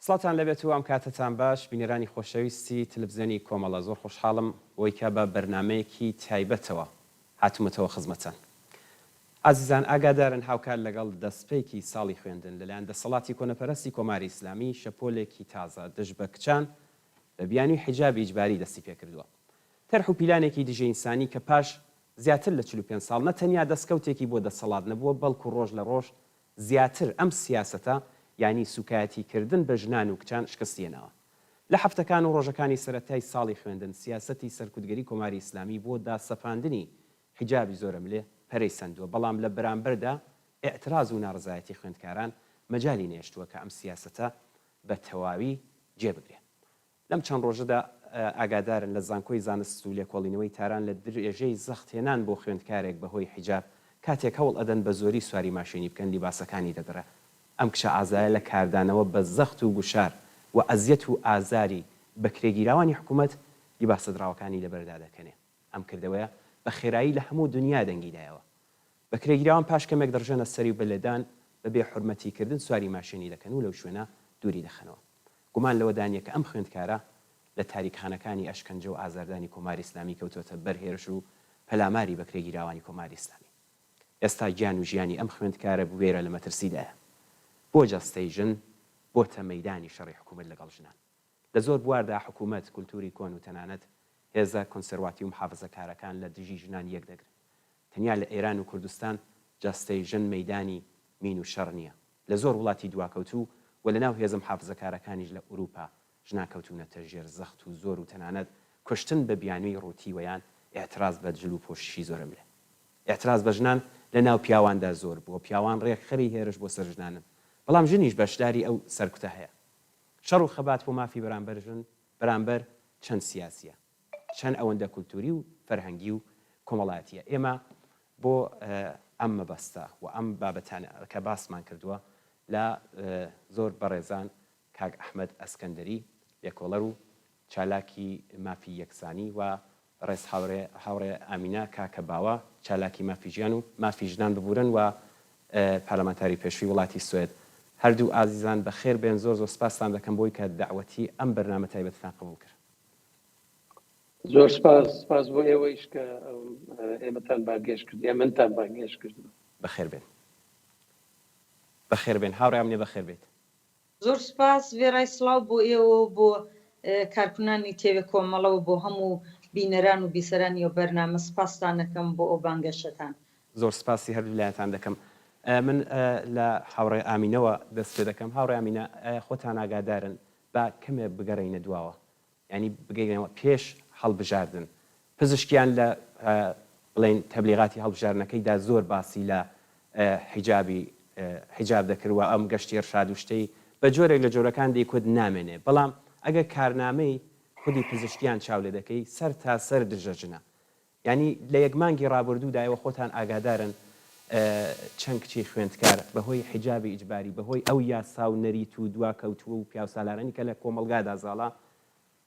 سڵاتان لەبێت و ئەم کاتتان باش بینەرانی خۆشەویستی تلڤیزیۆنی کۆمەڵە زۆر خۆشحاڵم بۆی کە بە بەرنمەیەکی تایبەتەوە هاتوومەتەوە خزمەتان. ئازیزان ئاگادارن هاوکار لەگەڵ دەستپێکی ساڵی خوێندن لەلایەن دەسەڵاتی کۆنەپەرستی کۆماری ئیسلامی شەپۆلێکی تازە دژ بە کچان بە بیانووی حیجابی ئیجباری دەستی پێکردووە. تەرح و پیلانێکی دژە ئینسانی کە پاش زیاتر لە 45 ساڵ نەتەنیا دەستکەوتێکی بۆ دەسەڵات نەبووە بەڵکو ڕۆژ لە ڕۆژ زیاتر ئەم سیاسەتە یعنی سوکایەتیکردن بە ژنان و کچان شکستێنەوە. لە هەفتەکان و ڕۆژەکانی سەرەتای ساڵی خوێندن سیاسەتی سەرکوتگەری کۆماری ئیسلامی بۆ داسەپاندنی حیجابی زۆرم لێ پەرەی سەندووە، بەڵام لە بەرامبەردا ئێعتراز و ناڕزایەتی خوێندکاران مەجالی نێشتووە کە ئەم سیاسەتە بە تەواوی جێبگرێت. لەم چەند ڕۆژەدا ئاگادارن لە زانکۆی زانست و لێکۆڵینەوەی تاران لە درێژەی زەختێنان بۆ خوێندکارێک بەهۆی حیجاب کاتێک هەوڵ ئەدەن بە زۆری سواری ماشینی بکەن لیباسەکانی دەدرە. ئەم کشە ئازایە لە کاردانەوە بە زەخت و گوشار و ئەزیەت و ئازاری بە کرێگیراوانی حکوومەت لیباسە دراوەکانی لەبەردا دەکەنێ. ئەم کردەوەیە بە خێرایی لە هەموو دنیا دەنگیدایەوە. بە کرێگیراوان پاش کەمێک دەڕژەنە سەری و بەلێدان بە بێ حورمەتیکردن سواری ماشینی دەکەن و لەو شوێنە دووری دەخەنەوە. گومان لەوە دانیە کە ئەم خوێندکارە لە تاریکخانەکانی ئەشکەنجە و ئازاردانی کۆماری ئیسلامی کەوتوتە بەرهێرش و پەلاماری بە کرێگیراوانی کۆماری ئیسلامی. ئێستا گیان و ژیانی ئەم خوێندکارە بوێرە لە مەترسیدایە. بۆ جەستەی ژن بۆتە مەیدانی شەڕی حکوومەت لەگەڵ ژنان. لە زۆر بواردا حکوومەت کولتوری کۆن و تەنانەت هێزە کۆنسەرواتی و محافزەکارەکان لە دژی ژنان یەک دەگرن. تەنیا لە ئێران و کوردستان جەستەی ژن مەیدانی مین و شەڕ نییە. لە زۆر وڵاتی دواکەوتوو و لە ناو هێزە محافزەکارەکانیش لە ئوروپا ژناکەوتونەتە ژێر زەخت و زۆر و تەنانەت کوشتن بە بیانووی ڕووتیوەیان ئێعتراز بە جل و پۆششی زۆرم لێ. ئێعتراز بە ژنان لە ناو پیاواندا زۆر بووە، پیاوان ڕێکخەری هێرش بۆ سەر ژنانن، بەڵام ژنیش بەشداری ئەو سەرکوتە هەیە. شەڕ و خەبات بۆ مافی بەرامبەر ژن بەرامبەر چەند سیاسیە، چەند ئەوەندە کولتوری و فەرهەنگی و کۆمەڵایەتیە. ئێمە بۆ ئەم مەبەستە و ئەم بابەتانە کە باسمان کردووە لە زۆر بەڕێزان کاک ئەحمەد ئەسکەندەری لێکۆڵەر و چالاکی مافی یەکسانی و ڕێز هاوڕێ ئامینە کاکە باوە چالاکی مافی ژیان و مافی ژنان ببورن و پارلەمانتاری پێشووی وڵاتی سوێد. هەردوو ئازیزان بە خێر بێن، زۆر زۆر سپاسان دەکەم بۆی کە داوەتی ئەم بەرنامە تایبەتتان قبول کرد. زۆر سپاس بۆ ئێوەیش کە ئێمەتان باگەشت کرد، ئێمەتان باگەشت کرد. بەخێر بێن. بەخێر بێن هاوڕێم لێ بەخێر بێت. زۆر سپاس وێڕای سڵاو بۆ ئێوە بۆ کارکنانی تێوێ کۆمەڵەوە بۆ هەموو بینەران و بیسەرانی و بەرنامە سپاستان دەکەم بۆ ئەو بانگەشتان. زۆر سپاسی هەردوو لایەتان دەکەم. من لە هاوڕێ ئامینەوە دەست پێ دەکەم. هاوڕێ ئامینە خۆتان ئاگادارن با کەمێک بگەڕێنە دواوە، ینی بگەینەوە پێش هەڵبژاردن. پزیشکیان لە بڵێن تەبلیغاتی هەڵبژارنەکەیدا زۆر باسی لە حیجاب دەکردوە، ئەم گەشتی ڕشاد و شتەی بە جۆرێک لە جۆرەکان دەیکوت نامێنێ، بەڵام ئەگەر کارنامەی خودی پزیشکیان چاو لێ دەکەی سەر تا سەر دژەژنە. ینی لە یەک مانگی ڕابردوودایەوە خۆتان ئاگادارن چەند کچی خوێندکار بەهۆی حیجابی ئیجباری بەهۆی ئەو یاسا و نەریت و دواکەوتووە و پیاوسالارانی کە لە کۆمەلگادا زاڵا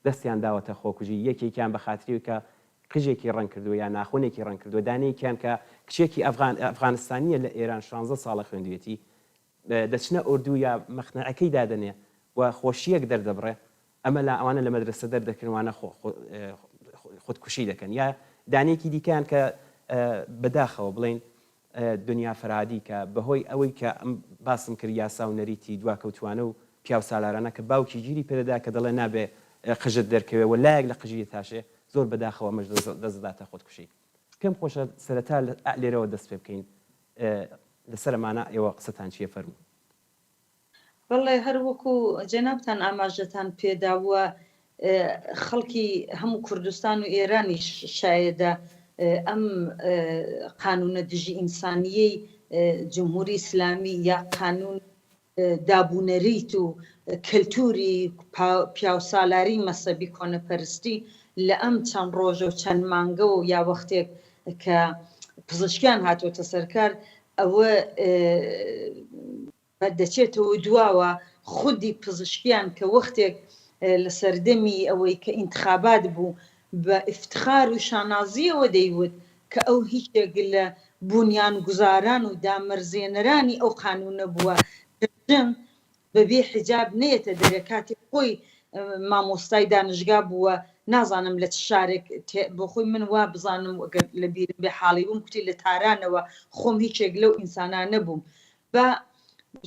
دەستیان داوەتە خۆکوژی، یەکێکیان بە خاتری کە قژێکی ڕەنگ کردووە یا ناخۆنێکی ڕەنگ کردووە، دانەیەکیان کە کچێکی ئەفغانستانیە لە ئێران 16 ساڵە خوێندوێتی دەچنە ئوردو یا مەخنەعەکەی دادنێ و خۆشیەک دەردەبڕێ، ئەمە لە ئەوانە لە مەدرسە دەردەکردوانە خودکوشی دەکەن. یا دانێکی دیکەیان کە بەداخەوە بڵێن دنیا فەرهادی کە بەهۆی ئەوەی کە ئەم باسم کرد یاسا و نەریتی دواکەوتوانە و پیاوسالارانە کە باوکی گیری پێدەدا کە دەڵێ نابێ قژت دەرکەوێ و لایەک لە قژی تاشێ زۆر بەداخەوە مەش دەزداتە خۆتکوشی. پێم خۆشە سەرەتا لێرەوە دەست پێ بکەین لەسەرمانە ئێوە قسەتان چیە فەرموو؟ بەڵێ هەر وەکو جەنابتان ئاماژەتان پێداوە خەڵکی هەموو کوردستان و ئێرانی شایەدە ئەم قانونە دژی ئینسانیەی جمهوری ئیسلامی یا قانون دابوونەریت و کەلتوری پیاوسالاری مەسەبی کۆنەپەرستی لە ئەم چەند ڕۆژە و چەند مانگە و یا وەختێک کە پزیشکیان هاتوۆتە سەرکار ئەوە دەچێتەوە دواوە خودی پزیشکیان کە وەختێک لە سەردەمی ئەوەی کە ئینتخابات بوو بە افتخار و شانازیەوە دەیوت کە ئەو هیچێک لە بوونیان گوزاران و دامەرزێنەرانی ئەو قانونە بووە بەبێ حجاب نێتە دەرێ کاتی خۆی مامۆستای دانشگا بووە نازانم لە شارێک بۆ خۆی من وا بزانم لە بیرم بێ حاڵی بووم کوتی لە تارانەوە خۆم هیچێک لەو ئینسانان نەبووم بە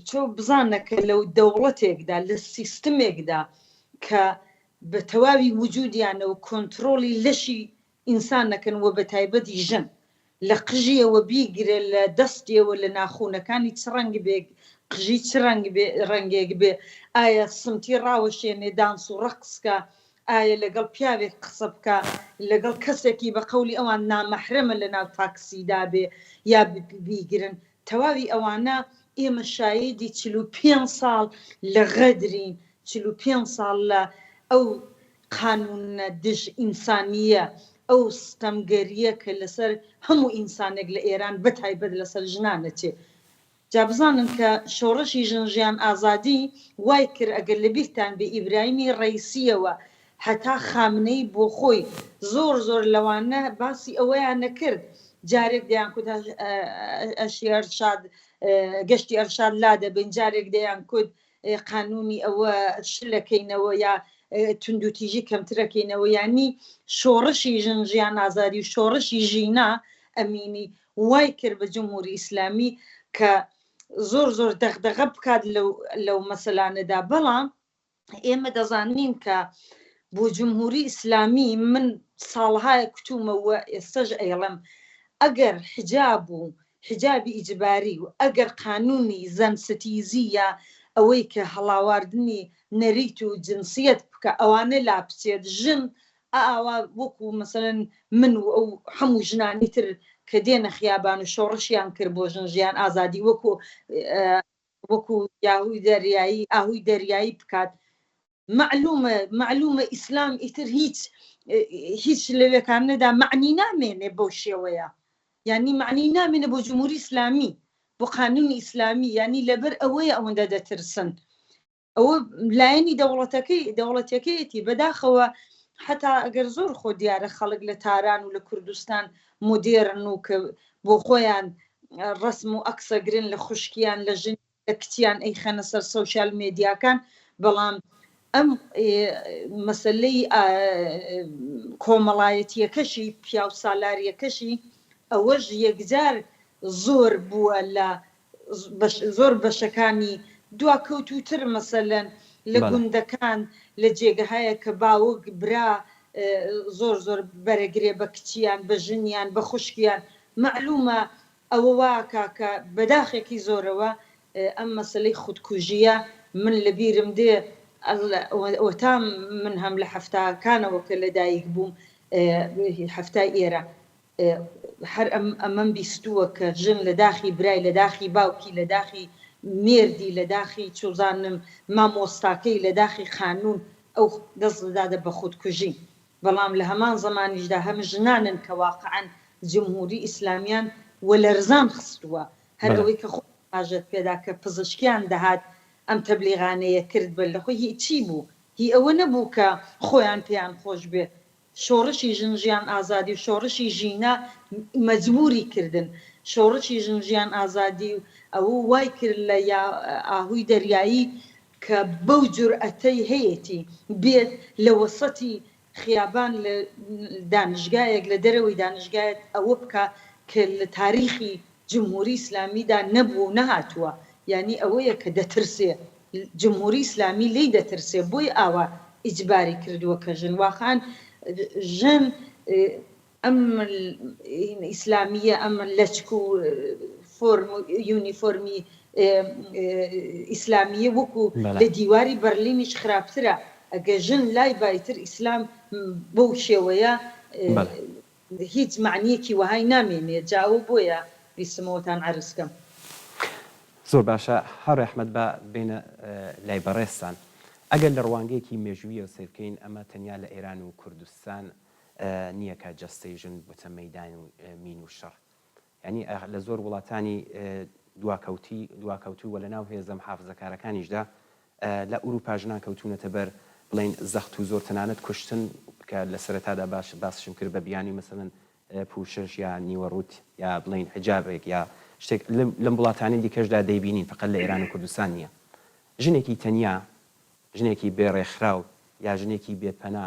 چۆ بزانەکە لەو دەوڵەتێکدا لە سیستمێکدا کە بە تەواوی وجودیانەوە کۆنتترۆلی لەشی ئینسان نەکەن وە بە تایبەتی ژن لە قژیەوە بیگرێ لە دەستیەوە لە ناخونەکانی چ ڕەنگ بێ قژی چ ڕەنگێک بێ ئایا سمتی ڕاوەشێنێ دانس و ڕقسکە ئایا لەگەڵ پیاوێک قسە بکە لەگەڵ کەسێکی بە قەولی ئەوان نامەحرەمە لە ناو تاکسیدا بێ یا بیگرن تەواوی ئەوانە ئێمە شایدی 45 ساڵ لە غەدرین 45 ساڵ لە ئەو قانونە دژ ئینسانیە ئەو ستەمگەریە کە لەسەر هەموو ئینسانێک لە ئێران بەتایبەت لەسەر ژنانەچێ جا بزانن کە شۆڕشی ژن ئازادی وای کرد ئەگەر لە بیرتان بێ ئیبراهیمی ڕەیسیەوە هەتا خامنەی بۆ خۆی زۆر لەوانە باسی ئەوەیان نەکرد جارێک دەیان کود ئەشی ئەرشاد گەشتی ئەرشاد لا دەبن جارێک دەیان کود قانونی ئەوە شلەکەینەوە یا توندوتیژی کەمترەکەینەوە ینی شۆڕشی ژن ئازادی و شۆڕشی ژینا ئەمینی وای کرد بە جمهوری ئیسلامی کە زۆر دەغدەغە بکات لەو مەسەلانەدا بەڵام ئێمە دەزانین کە بۆ جمهوری ئیسلامی من ساڵهای کتومەوە ئێستاش ئەیڵم ئەگەر حجاب و حجابی ئیجباری و ئەگەر قانونی زەنستیزی یا ئەوەی کە هەڵاواردنی نەریت و جنسیت بکە ئەوانە لا بچێت ژن ئاوا وەکو مەسەلەن من و ئەو هەموو ژنانی تر کە دێنە خیابان و شۆڕشیان کرد بۆ ژن ئازادی وەکو یاهوی دەریایی ئاهوی دەریایی بکات معلومە ئیسلام ئیتر هیچ لەوێکانەدا معنی نامێنێ بەو شێوەیە یعنی معنی نامێنێ بۆ جمهوری ئیسلامی بۆ قانونی ئیسلامی ینی لەبەر ئەوەیە ئەوەندە دەترسن ئەوە لایەنی دەوڵەتەکەیەتی بەداخەوە حتا ئەگەر زۆر خۆ دیارە خەڵک لە تاران و لە کوردستان مدێرن و کە بۆ خۆیان ڕسم و ئەکسەگرن لە خوشکیان لە ژن لە کچیان ئەی خەنە سەر سۆشیال مێدیاکان بەڵام ئەم مەسلەی کۆمەڵایەتیەکەشی پیا و سالاریەکەشی ئەوەش یەکجار زۆر بووە لە زۆر بەشەکانی دواکەوتوتر مەسەلەن لە گوندەکان لە جێگەهەیە کە باوک برا زۆر بەرەگرێ بە کچیان بە ژنیان بە خوشکیان معلومە ئەوە واکە کە بەداخێکی زۆرەوە ئەم مەسلەی خودکوژیە من لە بیرم دێ ئەوەتا من هەم لە هەفتاکانەوە کە لەدایک بووم هەفتای ئێرە هەر ئەمەم بیستووە کە ژن لە داخی برای لە داخی باوکی لە داخی مێردی لە داخی چۆزانم مامۆستاکەی لە داخی خانوون ئەو دەستدادە بە خودکوژی بەڵام لە هەمان زمانیشدا هەم ژنانن کە واقعاً جمهوری ئیسلامیان وەلەرزان خستووە هەر ئەوەی کە خۆ ئاژەت پێدا کە پزیشکیان دەهات ئەم تەبلیغانەیە کرد بە لە خۆی هیچی بوو هی ئەوە نەبوو کە خۆیان پێیان خۆش بێ شۆڕشی ژن ئازادی و شۆڕشی ژینا مەجبوری کردن شۆڕشی ژن ئازادی و ئەوە وای کرد لە ئاهوی دەریایی کە بەو جورئەتەی هەیەی بێت لە وەسەتی خیابان لە دانشگایەک لە دەرەوەی دانشگایەت ئەوە بکە کە لە تاریخی جمهوری ئیسلامیدا نەبوو و نەهاتووە یعنی ئەوەیە کە دەترسێ جمهوری ئیسلامی لی دەترسێ بۆی ئاوا ئیجباری کردووە کە ژن واخان ژن ئەم ئیسلامیە ئەم لەچک و یونیفۆرمی ئیسلامیە وەکو لە دیواری بەرلینیش خراپترە ئەگە ژن لای بایتر ئیسلام بەو شێوەیە هیچ معنیەکی وهای نامێنێت جاوە بۆیە ویستمەوەتان عەرزکەم زۆر باشە هەڕێ ئەحمەد بە بینە لای بەڕێستان ئەگەر لە ڕوانگەیەکی مێژوویە سیرکەین ئەمە تەنیا لە ئێران و کوردستان نییە کە جەستەی ژن بۆتە مەیدان و مین و شەڕ یعنی لە زۆر وڵاتانی دواکەوتی وە لە ناو هێزە محافزەکارەکانیشدا لە ئوروپا ژنان کەوتونەتە بەر بڵین زەخت و زۆر تەنانەت کوشتن کە لە سەرەتادا باسشم کرد بە بیانی مەسەڵەن پوشش یا نیوەڕوت یا بڵین حجابێک یا شتێک لەم وڵاتانی دیکەشدا دەیبینین فقط لە ئێران و کوردستان نییە ژنێکی تەنیا ژنێکی بێڕێکخراو یا ژنێکی بێپەنا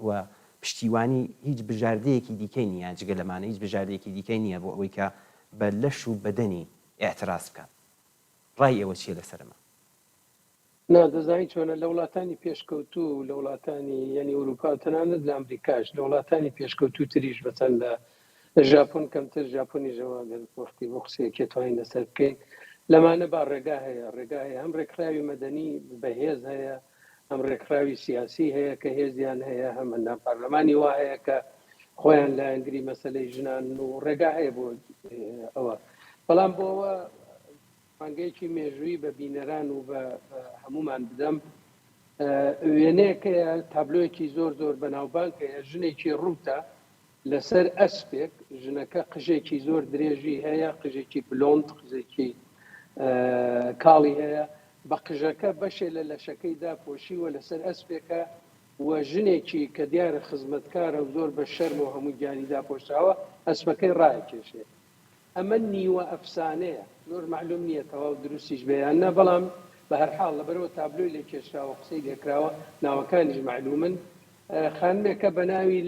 و پشتیوانی هیچ بژاردەیەکی دیکەی نییە جگە لەمانە هیچ بژاردەیەکی دیکەی نییە بۆ ئەوەی کە بە لەش و بەدەنی ئاعتراز بکات. ڕای ئێوە چیە لەسەرمە؟ نادەزانین چۆنە لە وڵاتانی پێشکەوتوو لە وڵاتانی یعنی ئەوروپا تەنانەت لە ئەمریکاش لە وڵاتانی پێشکەوتوو تریش بەچەند لە ژاپۆن کەمتر ژاپۆنیژەوە وەختی بۆ قسەیەکێ توانین لەسەر بکەین لەمانە با ڕێگا هەیە هەم ڕێکخراوی مەدەنی بەهێز هەیە ئەم ڕێکخراوی سیاسی هەیە کە هێزیان هەیە هەم ئەندام پارلەمانی وا هەیە کە خۆیان لە ئەنگری مەسەلەی ژنان و ڕێگا هەیە بۆ ئەوە بەڵام بۆەوە مانگەیەکی مێژووی بە بینەران و بە هەمومان بدەم وێنەیەکەیە تابلۆیەکی زۆر بەناوبانکەیە ژنێکی ڕووتە لەسەر ئەسپێک ژنەکە قژێکی زۆر درێژی هەیە قژێکی بلۆند قژێکی کاڵی هەیە بە قژەکە بەشێ لە لەشەکەیدا پۆشیوە لەسەر ئەسپێکە و ژنێکی کە دیارە خزمەتکارە و زۆر بە شەرم و هەموو گیانیدا پۆشراوە ئەسپەکەی ڕایکێشێ ئەمە نیوە ئەفسانەیە زۆر معلوم نییە تەواو دروستیش بەیانە بەڵام بە هەرحاڵ لەبەرەوە تابلۆی لێ کێشراوە قسەی لێکراوە ناوەکانیش معلومن خانمێکە بە ناوی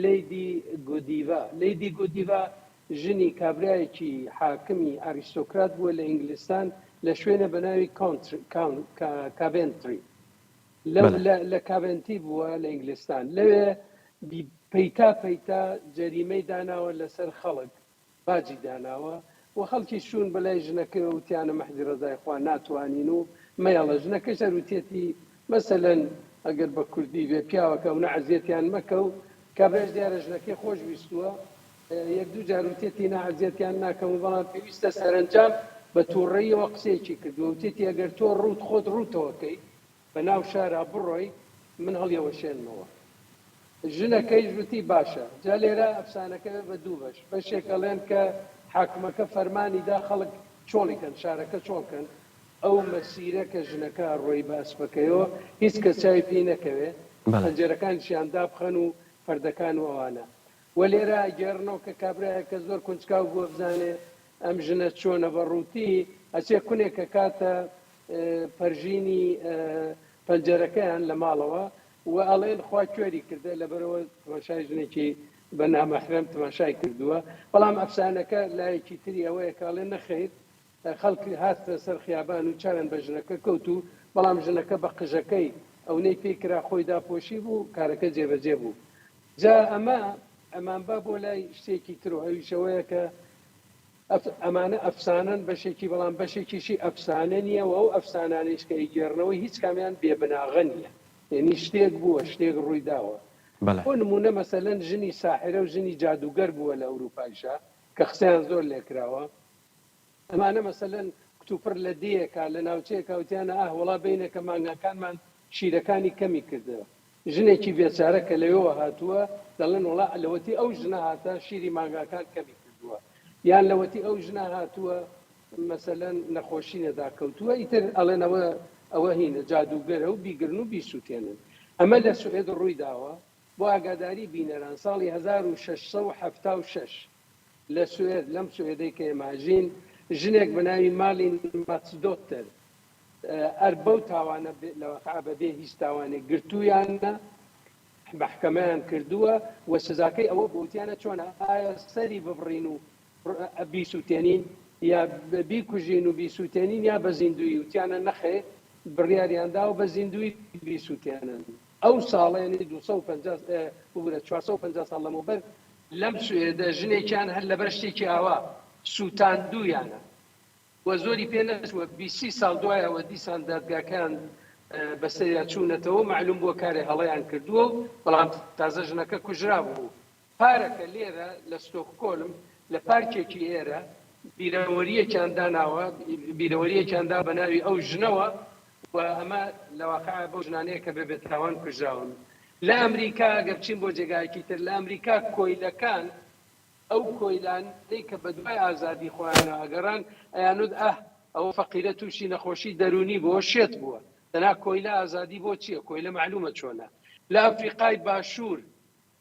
لیدی گودیڤا ژنی کابرایەکی حاکمی ئاریستۆکرات بووە لە ئینگلیستان لە شوێنە بە ناوی کاڤنتری لە کاڤنتی بووە لە ئینگلیستان لەوێ پەیتا جەریمەی داناوە لەسەر خەڵک باجی داناوە و خەڵکی شوون بەلای ژنەکە وتیانە مەحدی ڕزای خوا ناتوانین و مەیەڵە ژنەکەش هەروتێتی مەسەلەن ئەگەر بە کوردی بێ پیاوەکە و نەعەزیەتیان مەکە و کابراش دیارە ژنەکەی خۆش ویستووە یەک دوو جاروتێتی نەعەزیەتیان ناکەم و بەڵام پێویستە سەرنجام بە تووڕێیەوە قسەیەکی کردو وتێتی ئەگەر تۆ ڕوت خۆت ڕوتەوەکەی بە ناو شارە بڕۆی من هەڵیەوەشێنمەوە ژنەکەی ژوتی باشە جا لێرە ئەفسانەکە بە دوو بەشێکەڵێن کە حاکمەکە فەرمانیدا خەڵک چۆڵیکەن شارەکە چۆڵکەن ئەو مەسیرە کە ژنەکە ڕۆی بە ئەسپەکەیەوە هیچ کە چاوی پێی نەکەوێ پەنجەرەکانشیاندا بخەن و فەردەکان و ئەوانە وە لێرە گێڕنەوە کە کابراایە کە زۆر کونجکاو بووە بزانێ ئەم ژنە چۆنە بەڕووتی ئەچێ کونێکە کاتە پەرژینی پەنجەرەکەیان لە ماڵەوە و ئەڵێن خوا کوێری کردە لەبەرەوە تەماشای ژنێکی بە نامەحرەم تەماشای کردووە بەڵام ئەفسانەکە لایەکی تری ئەوەیە کاڵێن نەخەیر خەڵکی هاتە سەر خیابان و چارەن بە ژنەکە کەوت و بەڵام ژنەکە بە قژەکەی ئەوەی پێی کرا خۆی داپۆشی بوو کارەکە جێبەجێ بوو جا ئەمان با بۆ لای شتێکی تر و ئەویشەوەیە کە ئەمانە ئەفسانەن بەشێکی بەڵام بەشێکیشی ئەفسانە نییە و ئەو ئەفسانانەیش کە ئیگەڕنەوەی هیچ کامیان بێبناغە نییە یعنی شتێک بووە شتێک ڕووی داوە بۆ نمونە مەسەلەن ژنی ساحرە و ژنی جادوگەر بووە لە ئەوروپایشا کە قسەیان زۆر لێکراوە ئەمانە مەسەلەن کتوپڕ لە دیەکە لە ناوچەیەکە وتیانە وڵا بینەکە مانگاکانمان شیرەکانی کەمی کردەوە ژنێکی بێچارە کە لەوێەوە هاتووە دەڵێن وڵا لەوەتی ئەو ژنە هاتە شیری مانگاکان کەمی کردووە یان لەوەتی ئەو ژنە هاتووە مەسەلەن نەخۆشی نەداکەوتووە ئیتر ئەڵێن ئەوە هینە جادوگەرە و بیگرن و بیسووتێنن ئەمە لە سوێد ڕووی داوە بۆ ئاگاداری بینەران ساڵی 1676 لە سوێد لەم سوێدەی کە ئێماژین ژنێک بەناوی مالین ماتسدۆتەر ئەربە و تاوانە لەوەقع بەبێ هیچ تاوانێک گرتوویانە محکەمەیان کردووە و سزاکەی ئەوە بوتیانە چۆنە ئایا سەری ببڕین و بیسووتێنین یا بیکوژین و بیسووتێنین یا بە زیندوی وتیانە نەخێ بڕیاریاندا و بە زیندوی بیسووتێنن ئەو ساڵێنی 450 ساڵ لەمەوبەر لەم سوێدە ژنێکیان هەر لەبەر شتێکی ئاوا سووتاندوویانە وە زۆری پێ نەچووە 20 ساڵ دوایەوە دیسان دادگاکان بەسەریا چوونەتەوە معلوم بووە کارێ هەڵەیان کردووە بەڵام تازە ژنەکە کوژرا بوو پارەکە لێرە لە ستۆکهۆلم لە پارکێکی ئێرە بیرەوەریەکیان داناوە بیرەوەریەکیاندا بە ناوی ئەو ژنەوە و ئەمە لەواقع بۆ ژنانەیە کە بەبێت تاوان کوژراون لە ئەمریکا ئەگەر بچین بۆ جێگایەکی تر لە ئەمریکا کۆیلەکان ئەو کۆیلانەی کە بە دوای ئازادی خۆیانە ئەگەڕان ئەیانوت ئەوە فەقیرە تووشی نەخۆشی دەرونی بۆ شێت بووە دەنا کۆیلە ئازادی بۆ چییە کۆیلە معلومە چۆنە لە ئەفریقای باشوور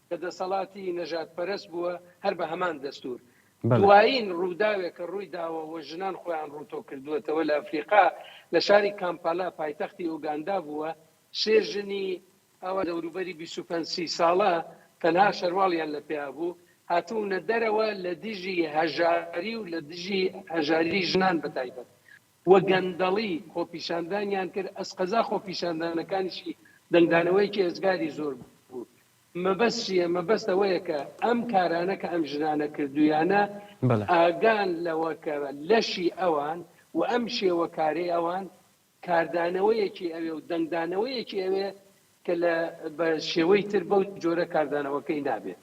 کە دەسەڵاتی نەژادپەرست بووە هەر بە هەمان دەستور دوایین ڕووداوێک کە ڕووی داوە و ژنان خۆیان ڕوتۆ کردوێتەوە لە ئەفریقا لە شاری کامپالا پایتەختی ئوگاندا بووە 6 ژنی ئەوە دەوروبەری 25 ساڵە تەنها شەرواڵیان لە پێیا بوو هاتوونە دەرەوە لە دژی هەژاری و لە دژی هەژاری ژنان بەتایبەت وە گەندەڵی خۆپیشاندانیان کرد ئەسقەزا خۆپیشاندانەکانیشی دەنگدانەوەیکی ئێزگاری زۆر بوو مەبەست چییە مەبەست ئەوەیە کە ئەم کارانە کە ئەم ژنانە کردویانە ئاگان لەوە کە لەشی ئەوان و ئەم شێوەکارەی ئەوان کاردانەوەیەکی ئەوێ و دەنگدانەوەیەکی ئەوێ کە بە شێوەی تر بەو جۆرە کاردانەوەکەی نابێت.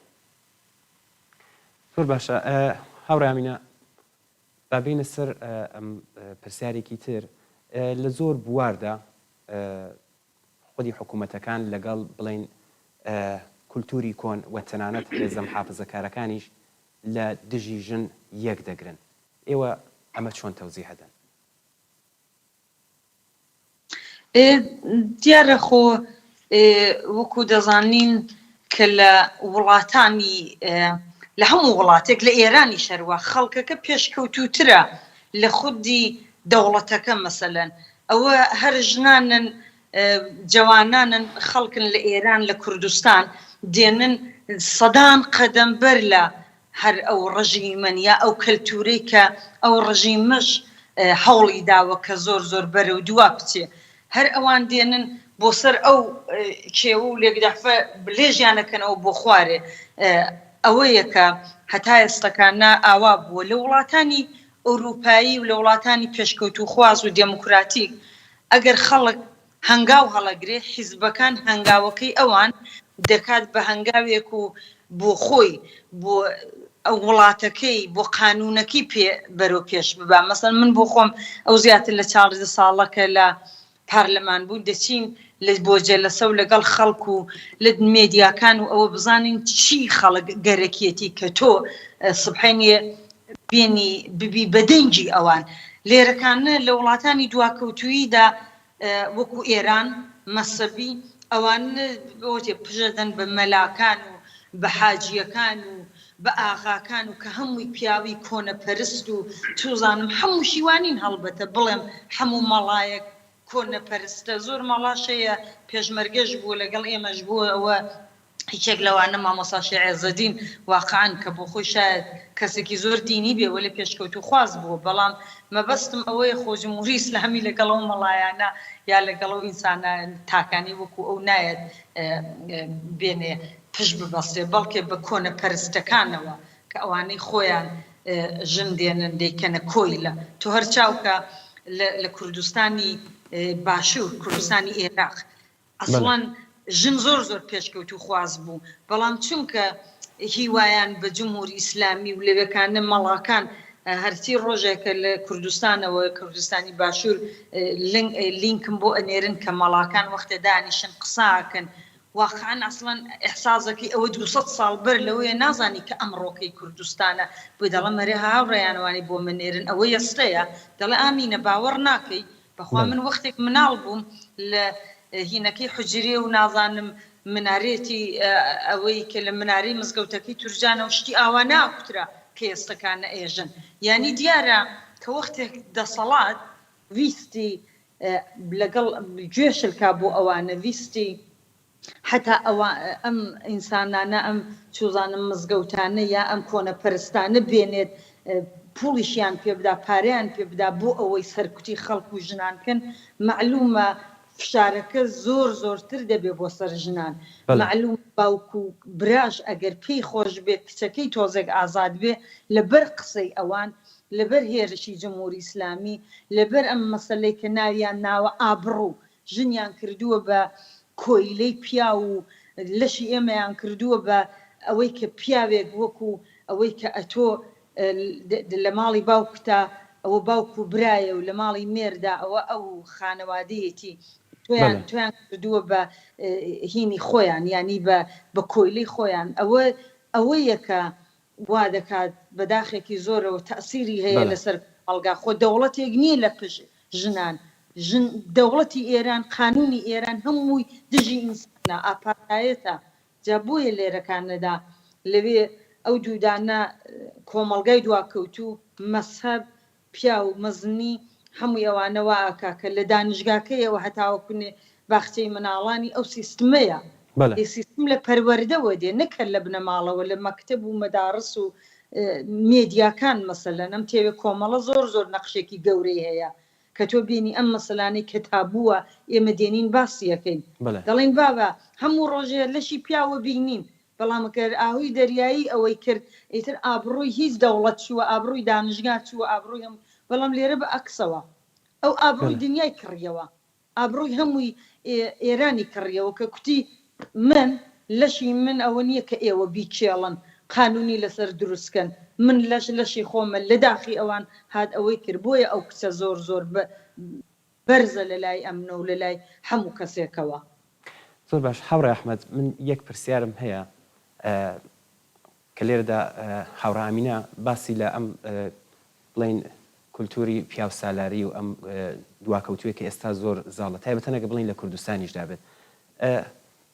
زۆر باشە هاوڕامینە بابینە سەر ئەم پرسیارێکی تر لە زۆر بواردا خودی حکوومەتەکان لەگەڵ بڵین کولتوری کۆن و تەنانەت هێزە محافزەکارەکانیش لە دژی ژن یەک دەگرن ئێوە ئەمە چۆن تەوزی هەدەن؟ دیارە خۆ وەکو دەزانین کە لە وڵاتانی لە هەموو وڵاتێک لە ئێرانی شەروە خەڵکەکە پێشکەوتوترە لە خودی دەوڵەتەکە مەسەلەن ئەوە هەر ژنانن جوانانن خەڵکن لە ئێران لە کوردستان دێنن سەدان قەدەم بەر لە هەر ئەو ڕژیمەن یا ئەو کەلتورەی کە ئەو ڕژیمەش هەوڵی داوە کە زۆر زۆر بەرە و دوا بچێ هەر ئەوان دێنن بۆ سەر ئەو کێوە و لێکدەفە لێژیانەکەنەوە بۆ خوارێ ئەوەیە کە هەتا ئێستەکانە ئاوا بووە لە وڵاتانی ئەوروپایی و لە وڵاتانی پێشکەوت و خواز و دموکراتیک ئەگەر خەڵک هەنگاو هەڵەگرێ حیزبەکان هەنگاوەکەی ئەوان دەکات بە هەنگاوێک و بۆ خۆی بۆ وڵاتەکەی بۆ قانونەکەی بەرەو پێش ببا مەسەن من بۆ خۆم ئەو زیاتر لە 14 ساڵەکە لە پارلەمان بوو دەچین لە بۆ جەلەسە و لەگەڵ خەڵک و لە مێدیاکان و ئەوە بزانین چی خەڵک گەرەکێتی کە تۆ سبحێنێ بێنی ببی بەدەنگی ئەوان لێرەکانە لە وڵاتانی دواکەوتوییدا وەکو ئێران مەسەبی ئەوان بۆتێ پژەدەن بە مەلاکان و بە حاجیەکان و بە ئاغاکان و کە هەمووی پیاوی کۆنەپەرست و توزانم هەموو شیوانین هەڵبەتە بڵێم هەموو مەڵایەک کۆنەپەرستە زۆر مەڵاشەیە پێشمەرگەش بوو لەگەڵ ئێمەش بووە ئەوە هیچێک لەوانە مامۆستا عێزەدین واقعاً کە بۆ خۆی شاید کەسێکی زۆر دینی بێوە لە پێشکەوت و خواز بووە بەڵام مەبەستم ئەوەیە خۆ جمهوری ئیسلامی لەگەڵ ئەو مەڵایانە یا لەگەڵ ئەو ئینسانە تاکانی وەکو ئەو نایەت بێنێ پشت ببەستێ بەڵکێ بە کۆنەپەرستەکانەوە کە ئەوانەی خۆیان ژن دێنن دەیکەنە کۆی لە تۆ هەر چاوکە لە کوردستانی باشوور کوردستانی عێراق ئەسڵەن ژن زۆر زۆر پێشکەوت و خواز بوو بەڵام چونکە هیوایان بە جمهوری ئیسلامی و لەوەکانە مەڵاکان هەرچی ڕۆژێکە لە کوردستانەوە کوردستانی باشوور لینکم بۆ ئەنێرن کە مەڵاکان وەختە دانیشن قساکەن واقعاً ئەسڵەن ئەحسازەکەی ئەوە 200 ساڵ بەر لەوەیە نازانی کە ئەمڕۆکەی کوردستانە بۆی دەڵێ مەرێ هاوڕێیانوانی بۆ منێرن ئەوە ئێستەیە دەڵێ ئامینە باوەڕ ناکەی بەخوا من وەختێک مناڵ بووم لە هینەکەی حجرێ و نازانم منارێتی ئەوەی کە لە منارەی مزگەوتەکەی تورجانە و شتی ئاوا ناکوترا کە ئێستەکانە ئێژن یعنی دیارە کە وەختێک دەسەڵات ویستی لەگەڵ گوێشلکا بۆ ئەوانە ویستی حتا ئەم ئینسانانە ئەم چوزانم مزگەوتانە یا ئەم کۆنەپەرستانە بێنێت پوڵیشیان پێ بدا پارەیان پێ بدا بۆ ئەوەی سەرکوتی خەڵک و ژنانکەن معلومە فشارەکە زۆر زۆرتر دەبێ بۆ سەر ژنان معلوم باوکو براش ئەگەر پێی خۆش بێت کچەکەی تۆزێک ئازاد بێ لەبەر قسەی ئەوان لەبەر هێرشی جمهوری ئیسلامی لەبەر ئەم مەسەلەی کە ناویان ناوە ئابڕوو ژنیان کردووە بە کۆیلەی پیا و لەشی ئێمەیان کردووە بە ئەوەی کە پیاوێک وەکو ئەوەی کە ئەتۆ لە ماڵی باوکتا ئەوە باوکو برایە و لە ماڵی مێردا ئەوە ئەو خانەوادەیەتی تویان کردووە بە هینی خۆیان ینی بە کۆیلەی خۆیان ئەوەیە کە وا دەکات بەداخێکی زۆرەوە تەسیری هەیە لەسەر هەڵگا خۆ دەوڵەتێک نییە لە پشت ژنان دەوڵەتی ئێران قانونی ئێران هەمووی دژی ئینسانە ئاپارتایەتە جا بۆیە لێرەکانەدا لەوێ ئەو دوودانە کۆمەڵگای دواکەوتوو مەسهەب پیا و مەزنی هەموو ئەوانەوە ئاکا کە لە دانیشگاکەیەوە هەتاوەکوێ باخچەی مناڵانی ئەو سیستمەیە سیستم لە پەروەردەوە دێ نەکرد لە بنەماڵەوە لە مەکتب و مەدارس و مێدیاکان مەسەلەن ئەم تێوێ کۆمەڵە زۆر نەخشێکی گەورەی هەیە کە تۆ بینی ئەم مەسەلانەی کە تابووە ئێمە دێنین باسیەکەین دەڵێن بابە هەموو ڕۆژێ لەشی پیاوە بینین بەڵام کە ئاهوی دەریایی ئەوەی کرد ئیتر ئابڕووی هیچ دەوڵەت چووە ئابڕووی دانیشگا چووە ئابڕووی هەم بەڵام لێرە بە ئەکسەوە ئەو ئابڕووی دنیای کڕیەوە ئابڕووی هەمووی ئێرانی کڕیەوە کە کوتی من لەشی من ئەوە نییە کە ئێوە بیچێڵن قانونی لەسەر دروستکەن من لەشی خۆمە لە داخی ئەوان هات ئەوەی کرد بۆیە ئەو کچە زۆر بەرزە لە لای ئەمنە و لە لای هەموو کەسێکەوە. زۆر باش هاوڕێ ئەحمەد من یەک پرسیارم هەیە کە لێرەدا هاوڕە ئامینە باسی لە ئەم بڵین کولتوری پیاو سالاری و ئەم دواکەوتووە کە ئێستا زۆر زاڵە تایبەتەنە کە بڵین لە کوردستانیشدا بێت.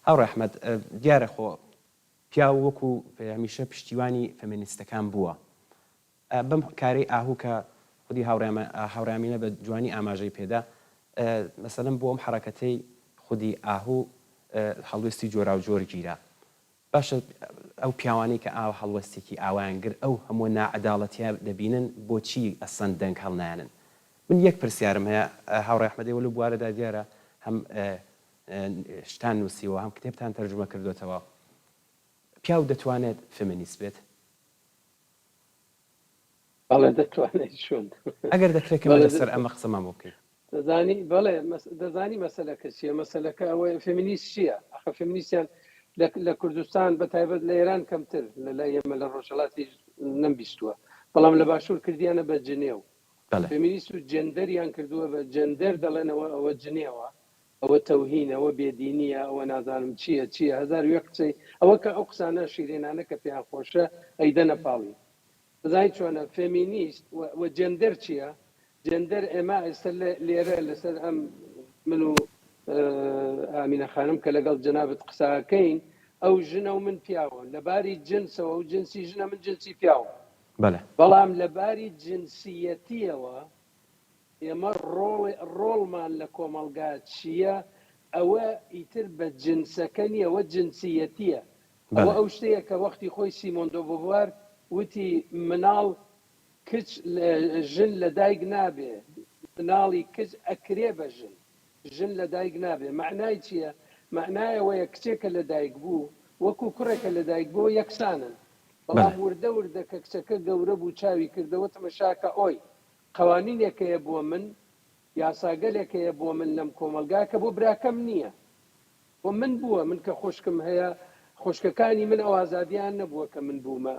هاوڕێ ئەحمەد دیارە خۆ پیاو وەکو هەمیشە پشتیوانی فەمینیستەکان بووە بەم کارەی ئاهوو کە خودی هاوڕامینە بە جوانی ئاماژەی پێدا مەسەلەن بۆ ئەم حرەکەتەی خودی ئاهوو هەڵوێستی جۆرا و جۆر گیرا باشە ئەو پیاوانی کە ئاو هەڵوەستێکی ئاوایانگر ئەو هەموو نائەداڵەتیە دەبینن بۆچی ئەسەن دەنگ هەڵنایەنن. من یەک پرسیارم هەیە هاوڕێ ئەحمەدی وەلو بوارەدا دیارە هەم شتان نووسیوە هەم کتێبتان تەرجمە کردوێتەوە پیاو دەتوانێت فێمینیست بێت؟ بەڵێ دەتوانێت چۆن ئەگەر دەکرێت لەسەر ئەمە قسەمان بۆ بکەیت. دەزانی بەڵێ دەزانی مەسەلەکە چییە؟ مەسەلەکە ئەوەیە فێمینیست چییە؟ ئەخە فێمینیستیان لە کوردستان بە تایبەت لە ئێران کەمتر لە ئێمە لە ڕۆژهەڵاتی نەمبیستووە بەڵام لە باشوور کردیانە بە جنێو فێمینیست و جەندەریان کردووە بە جەندەر دەڵێنەوە ئەوە جنێوە ئەوە تەوهینە ئەوە بێدینیە ئەوە نازانم چییە هەزار وەک قسەی ئەوە کە ئەو قسانە شیرێنانە کە پێیان خۆشە ئەیدەنە پاڵی بزای چۆنە فێمینیست و جەندەر چییە؟ جەندەر ئێمە ئێستا لێرە لەسەر ئەم من و ئامینە خانم کە لەگەڵ جەنابەت قساکەین ئەو ژنە و من پیاوە لەباری جنسەوە و جنسی ژنە من جنسی پیاوە بەڵام لەباری جنسیەتیەوە ئێمە ڕۆڵمان لە کۆمەڵگا چییە؟ ئەوە ئیتر بە جنسەکە نیەوە جنسیەتیە ئەوە ئەو شتەیە کە وەختی خۆی سیمۆن دۆ بۆڤوار وتی مناڵ کچ ژن لە دایک نابێ مناڵی کچ ئەکرێ بە ژن لە دایک نابێ معنای چییە؟ معنایەوەیە کچێکە لە دایک بوو وەکو کوڕێکە لە دایک بووە یەکسانن بەڵام وردە کە کچەکە گەورە بوو چاوی کردەوە تەمەشاکە ئۆی قوانینێکەیە بۆ من یاساگەلێکەیە بۆ من لەم کۆمەلگا کە بۆ براکەم نییە بۆ من بووە من کە خوشکم هەیە خوشکەکانی من ئەو ئازادیان نەبووە کە من بوومە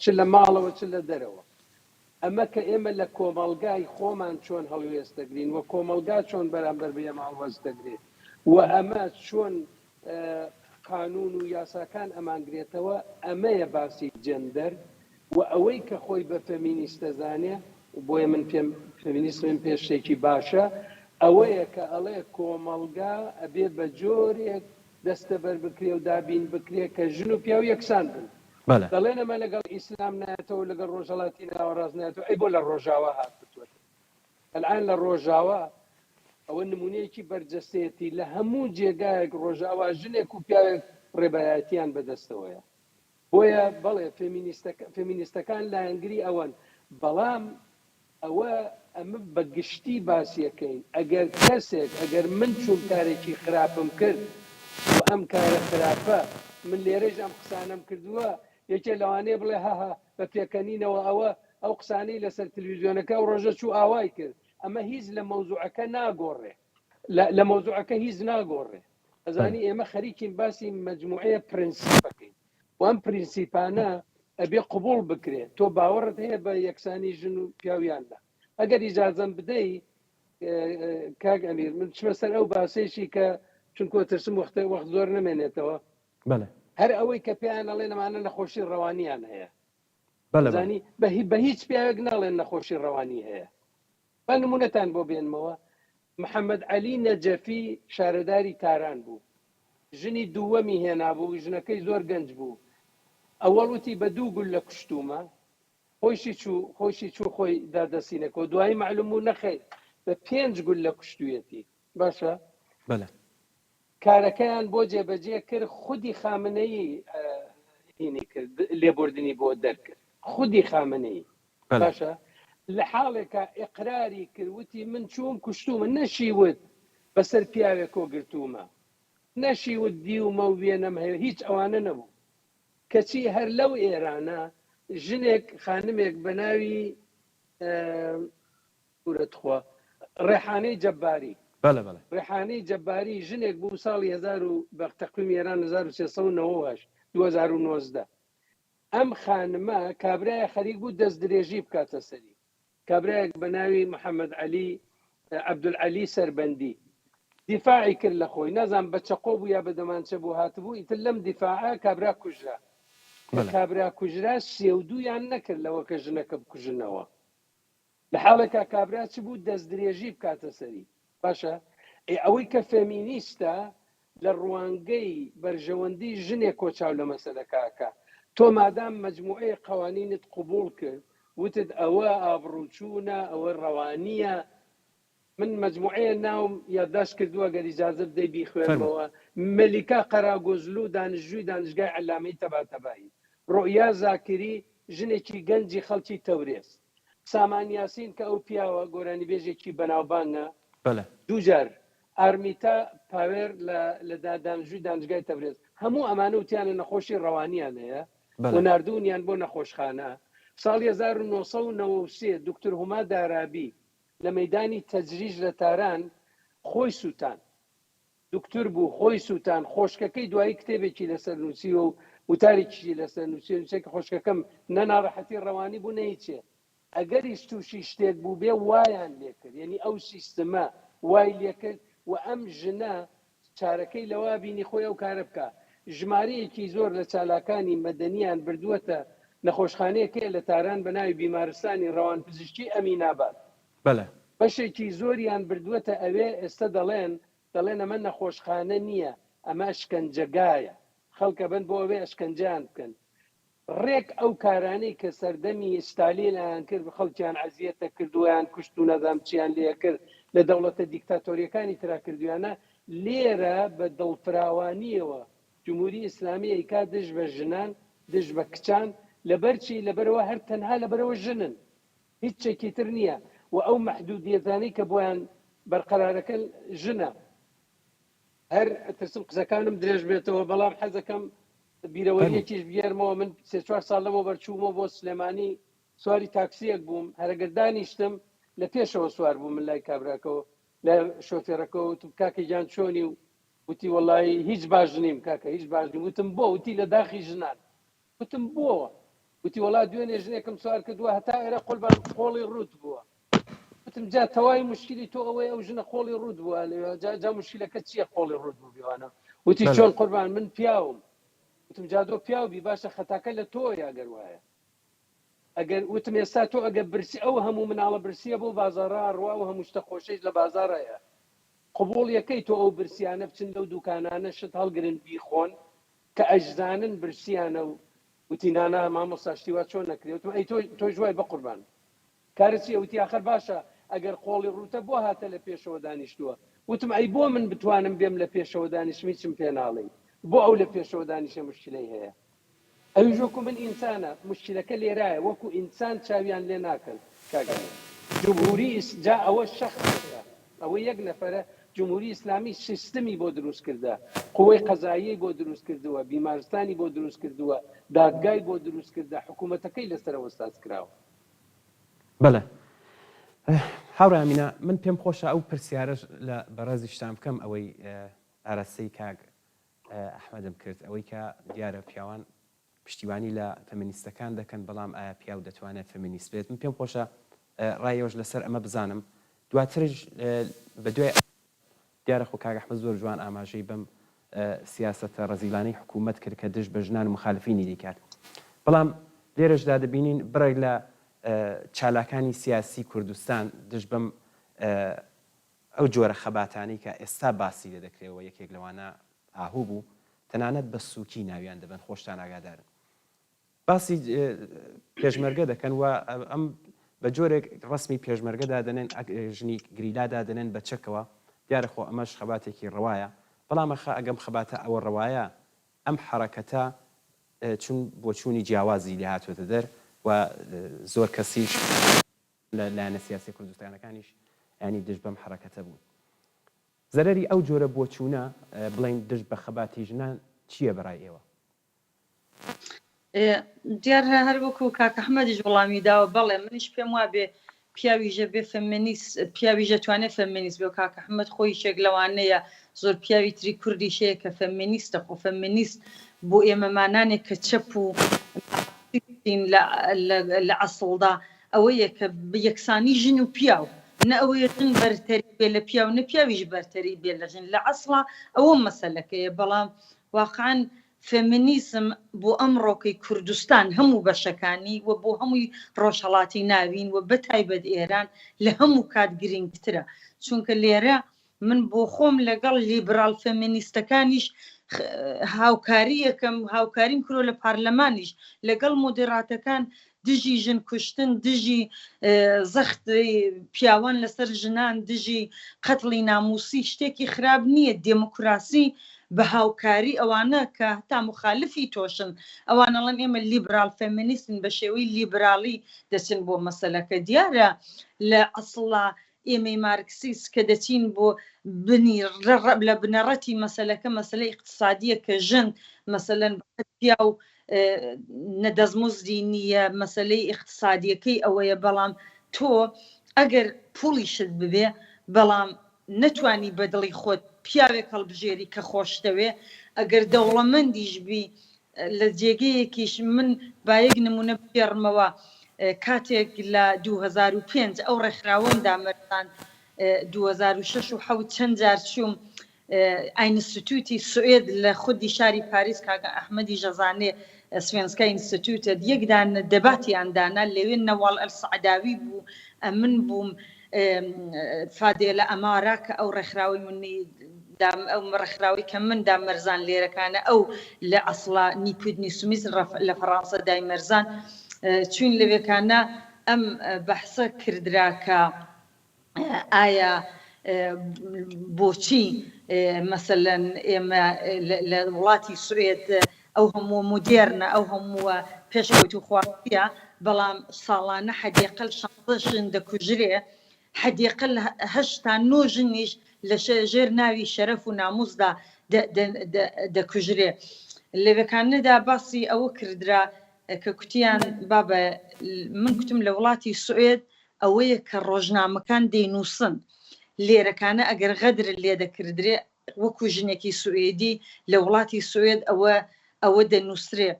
چ لە ماڵەوە چ لە دەرەوە ئەمە کە ئێمە لە کۆمەلگای خۆمان چۆن هەڵوێستەگرین و کۆمەلگا چۆن بەرامبەر بە ئێمە هەڵوەستەگرێت و ئەمە چۆن قانون و یاساکان ئەمانگرێتەوە ئەمەیە باسی جەندەر و ئەوەی کە خۆی بە فەمینیستەزانێ بۆیە من پێم فەمینیست من پێشتێکی باشە ئەوەیە کە ئەڵێ کۆمەلگا ئەبێ بە جۆرێک دەستەبەر بکرێ و دابین بکرێ کە ژن و پیاو یەکسان بن دەڵێن ئەمە لەگەڵ ئیسلام نایەتەوە لەگەڵ ڕۆژهەڵاتی ناوەڕاست نایەتەوە ئەی بۆ لە ڕۆژاوا هات بتوێت ئەلعان لە ڕۆژاوا ئەوە نمونەیەکی بەرجەستەیەتی لە هەموو جێگایەک ڕۆژاوا ژنێک و پیاوێک ڕێبایەتیان بەدەستەوەیە بۆیە بەڵێ فێمینیستەکان لایەنگری ئەوەن بەڵام ئەوە ئەمە بە گشتی باسیەکەین ئەگەر کەسێک ئەگەر من چوون کارێکی خراپم کرد و ئەم کارە خراپە من لێرەش ئەم قسانەم کردووە یەکێ لەوانەیە بڵێ هاها بە پێکەنینەوە ئەو قسانەی لەسەر تەلەڤیزیۆنەکە و ڕۆژە چوو ئاوای کرد ئەمە هیچ لە مەوزوعەکە ناگۆڕێ لە مەوزوعەکە هیچ ناگۆڕێ ئەزانی ئێمە خەریکین باسی مەجموعەیە پرینسیپەکەین و ئەم پرینسیپانە ئەبێ قبول بکرێت تۆ باوەڕت هەیە بە یەکسانی ژن و پیاویاندا ئەگەر ئیجازەم بدەی کاک ئەمیر من چمە سەر ئەو باسێکی کە چونکە ترسم وەخت زۆر نمێنێتەوە هەر ئەوەی کە پێیان ئەڵێ نەمانە نەخۆشی ڕەوانیان هەیە زانی بە هیچ پیاوێک ناڵێن نەخۆشی ڕەوانی هەیە با نمونەتان بۆ بێنمەوە محەممەد عەلی نەجەفی شارەداری تاران بوو ژنی دووەمی هێنا بوو ژنەکەی زۆر گەنج بوو ئەوەڵوتی بە 2 گول لە کوشتومە خۆشی چوو خۆی دادەسینەکە دوایی معلوم و نەخێت بە 5 گول لە کوشتویەتی باشە بەڵێ کارەکەیان بۆ جێبەجێ کرد خودی خامنەی هینی کرد لێبوردنی بۆ دەرکرد خودی خامنەی باشە لە حاڵێکە ئقراری کردوتی من چووم کوشتومە نەشیوت بەسەر پیاوێکۆ گرتومە نەشیوت دیومە و وێنەم هەیە هیچ ئەوانە نەبوو کەچی هەر لەو ئێرانە ژنێک خانمێک بە ناوی ورەتخوا ڕێحانەی جەباری ڕێحانەی جەباری ژنێک بوو ساڵی 1000 بە تەقویمی ئێران 1390 ئەم خانمە کابرایە خەریک بوو دەست درێژی بکاتە سەری کابرایەک بە ناوی محەممەد علی عەبدولعەلی سەربەندی دیفاعی کرد لە خۆی نەزان بە چەقۆ بوو یا بە دەمانچە بوو هاتبوو ئیتر لەم دیفاعە کابرا کوژرا کابرا کوژرا سێودویان نەکرد لەوە کە ژنەکە بکوژنەوە لە حاڵێکە کابرا چ بوو دەست درێژی بکاتە سەری باشە ئەوەی کە فێمینیستە لە ڕوانگەی بەرژەوەندی ژنێک کۆچاو لە مەسەلەکەکە تۆ مادام مجموعەیە قوانینت قبول کرد وتت ئەوە ئابڕووچوونە ئەوە ڕەوانیە من مجموعەیە ناوم یادداشت کردووە گەر ئیجازە بدەی بیخوێنمەوە مەلیکا قەراگۆزلو دانیشتووی دانشگای عەلامەی تەباتەبایی ڕۆیا زاکری ژنێکی گەنجی خەڵکی تەورێز سامان یاسین کە ئەو پیاوە گۆرانی بێژێکی بەناوبانگە دووجار ئارمیتا پاوێر لە دانیشتووی دانشگای تەورێز هەموو ئەمانە وتیانە نەخۆشی ڕەوانیان هەیە و ناردوونیان بۆ نەخۆشخانە ساڵی 1993 دکتۆر هوما دارابی لە مەیدانی تەجریش لە تاران خۆی سووتان دکتۆر بوو خۆی سووتان خۆشکەکەی دوایی کتێبێکی لەسەر نووسی و وتارێکی لەسەر نووسێکە خۆشکەکەم نەناڕەحەتی ڕەوانی بوو نەیچێ ئەگەریش تووشی شتێک بوو بێ وایان لێ کرد یعنی ئەو سیستەمە وای لێ کرد و ئەم ژنە چارەکەی لەوا بینی خۆی ئەو کارە بکە ژمارەیەکی زۆر لە چالاکانی مەدەنیان بردووەتە نەخۆشخانەیەکێ لە تاران بە ناوی بیمارستانی ڕەوان پزیشکی ئەمیناباد بەشێکی زۆریان بردووەتە ئەوێ ئێستا دەڵێن ئەمە نەخۆشخانە نییە ئەمە ئەشکەنجەگایە خەڵکە بن بۆ ئەوێ ئەشکەنجیان بکەن ڕێک ئەو کارانەی کە سەردەمی ستالینیان کرد خەڵکیان عەزیەتە کردویان کوشت و نەزام چیان لێ کرد لە دەوڵەتە دیکتاتۆریەکانی ترا کردویانە لێرە بە دڵفراوانیەوە جمهوری ئیسلامی ئەیکا دژ بە ژنان دژ بە کچان لەبەرچی لەبەرەوە هەر تەنها لەبەرەوە ژنن هیچ شتێکی تر نییە و ئەو مەحدودیەتانەی کە بۆیان بەرقەرارەکە ژنە هەر ترسم قسەکانم درێژ بێتەوە بەڵام حەزەکەم بیرەوەریەکیش بگێرمەوە من 3-4 ساڵ لەمەوە بەرچوومەوە بۆ سلێمانی سواری تاکسیەک بووم هەرەگەر دانیشتم لە پێشەوە سوار بووم من لای کابراکەوە لە شۆفێرەکەەوە وتم کاکە گیان چۆنی و وتی وەڵی هیچ باش نیم کاکە هیچ باش نیم وتم بۆ وتی لە داخی ژنان وتم بۆەوە وتی وەڵا دوێنێ ژنێکم سوار کردووە هەتا ئێرە قۆڵبان خۆڵی ڕوت بووە وتم جا تەواوی مشکلی تۆ ئەوەی ئەو ژنە خۆڵی ڕوت بووە جا مشکلەکە چییە خۆڵی ڕوت بوو بیوانە وتی چۆن قوربان من پیاوم وتم جادۆ پیاوبی باشە خەتاکە لە تۆ یاگەر وایە ئەگەر وتم ئێستا تۆ ئەگە برسی ئەو هەموو مناڵە برسیە بۆ بازاڕا ڕوا و هەموو شتە خۆشەیش لە بازاڕەیە قبول یەکەی تۆ ئەو برسیانە بچن لەو دوکانانە شت هەڵگرن بیخۆن کە ئەجزانن برسیانە و وتینانە مامۆستاشتیوا چۆن نەکرێت وتم ئەی تۆ ژوای بە قوربان کارچی ئەوتی ئاخر باشە ئەگەر قۆڵی ڕوتە بۆ هاتە لە پێشەوە دانیشتووە وتم ئەی بۆ من بتوانم بێم لە پێشەوە دانیشتمی چم پێ ناڵێ بۆ ئەو لە پێشەوە دانیشە مشکلەی هەیە ئەوی ژۆکو من ئینسانە مشکلەکە لێرایە وەکو ئینسان چاویان لێ ناکەن کاگەن جمهوری جا ئەوە شەخصە ئەوە یەک نەفەرە جمهوری ئیسلامی سیستمی بۆ دروست کردە قوەی قەزایی بۆ دروست کردووە بیمارستانی بۆ دروست کردووە دادگای بۆ دروست کردە حکوومەتەکەی لەسەرەوە ساز کراوە بەڵێ هاوڕامینە من پێم خۆشە ئەو پرسیارەش لە بەڕێزی شتام بکەم ئەوەی ئارەسەی کاک ئەحمەدم کرد ئەوەی کە دیارە پیاوان پشتیوانی لە فەمینیستەکان دەکەن بەڵام ئایا پیاو دەتوانێت فەمینیست بێت من پێم خۆشە ڕایەوەش لەسەر ئەمە بزانم دواترش بە دوای دیارە خۆ کاک ئەحمەد زۆر جوان ئاماژەی بەم سیاسەتە ڕەزیلانەی حکوومەت کرد کە دژ بە ژنان و مخالفینی دیکات بەڵام لێرەشدا دەبینین بڕێک لە چالاکانی سیاسی کوردستان دژ بەم ئەو جۆرە خەباتانی کە ئێستا باسی لێ دەکرێەوە یەکێک لەوانە ئاهوو بوو تەنانەت بە سووکی ناویان دەبن خۆشتان ئاگادارن باسی پێشمەرگە دەکەن و ئەم بە جۆرێک ڕسمی پێشمەرگەدا دەنێن ژنی گریلادا دەنێن بە چەکەوە دیارەخۆ ئەمەش خەباتێکی ڕواایە بەڵام ئەگەم خەباتە ئەوە ڕواایە ئەم حرەکەتە چون بۆ چوونی جیاوازی لە هاتوۆتە دەر و زۆر کەسیش لە لایەنە سیاسی کوردستانەکانیش ینی دژ بەم حرەکەتە بوون زەرەری ئەو جۆرە بۆ چوونە بڵین دژ بە خەباتی ژنان چییە بەڕای ئێوە؟ دیار هەر وەکو کاک ئەحمەدیش وەڵامی داوە بەڵێ منیش پێم وا بێ پیاویژە بێ فەمینیست پیاویژە توانێت فەمینیست بێ و کاک ئەحمەد خۆی شێک لەوانەیە زۆر پیاوی تری کوردی شەیە کە فەمینیستە خۆ فەمینیست بۆ ئێمەمانانێک کە چەپ و لە عەسڵدا ئەوەیە کە یەکسانی ژن و پیاو نە ئەوەیە ژن بەرتەری بێ لە پیاو نە پیاویش بەرتەری بێ لە ژن لە عەسڵا ئەوە مەسەلەکەیە بەڵام واقعاً فێمینیزم بۆ ئەمڕۆکەی کوردستان هەموو بەشەکانی و بۆ هەمووی ڕۆژهەڵاتی ناوین و بە تایبەت ئێران لە هەموو کات گرنگترە چونکە لێرە من بۆ خۆم لەگەڵ لیبرال فێمینیستەکانیش هاوکاریەکەم هاوکاریم کرۆ لە پارلەمانیش لەگەڵ مۆدێراتەکان دژی ژن کوشتن دژی زەخت پیاوان لەسەر ژنان دژی قەتڵی ناموسی شتێکی خراپ نییە دموکراسی بە هاوکاری ئەوانە کە هەتا مخالفی تۆشن ئەوانەڵەن ئێمە لیبرال فێمینیستن بە شێوەی لیبرالی دەچن بۆ مەسەلەکە دیارە لە ئەسڵا ئێمەی مارکسیست کە دەچین بۆ بنی لە بنەڕەتی مەسەلەکە مەسەلەی اقتصادیە کە ژن مەسەلەن پیا و نەدەزمزدی نییە مەسەلەی اقتصادیەکەی ئەوەیە بەڵام تۆ ئەگەر پوڵیشت ببێ بەڵام نەتوانی بەدڵی خۆت پیاوێک هەڵبژێری کە خۆشتەوێ ئەگەر دەوڵەمەندیش بی لە جێگەیەکیش من بایەک نمونە بێڕمەوە کاتێک لە 2005 ئەو ڕێکخراوەمدا مەرزان 2006 و حەوت چەند جار چووم ئاینستیتوتی سوئێد لە خودی شاری پاریس کاکە ئەحمەدی ژەزانێ سوێنسکە ئینستیتوتە یەکدان دەباتیاندانا لەوێ نەواڵ ئەلسەعداوی بوو من بووم فادێلە ئەمارا کە ئەو ڕێکخراوی منی ئەو ڕێکخراوی کە مندا مەرزان لێرەکانە ئەو لە ئەسڵا نیپودنی سومیز لە فەڕەنسا دای مەرزان چوین لەوێکانە ئەم بەحسە کردرا کە ئایا بۆچی مەسەلەن ئێمە لە وڵاتی سوێد ئەو هەموو مدێرنە ئەو هەمووە پێشکەوت و خواردیە بەڵام ساڵانە حەدیقل 16 ژن دەکوژرێ حەدیقل 8 تا 9 ژنیش لە ژێر ناوی شەرەف و ناموسدا دەکوژرێ لەوێکانەدا باسی ئەوە کردرا کە کوتیان بابە من کوتم لە وڵاتی سوئێد ئەوەیە کە ڕۆژنامەکان دەینووسن لێرەکانە ئەگەر غەدر لێ دەکردرێ وەکو ژنێکی سوئێدی لە وڵاتی سوئێد ئەوە دەنووسرێ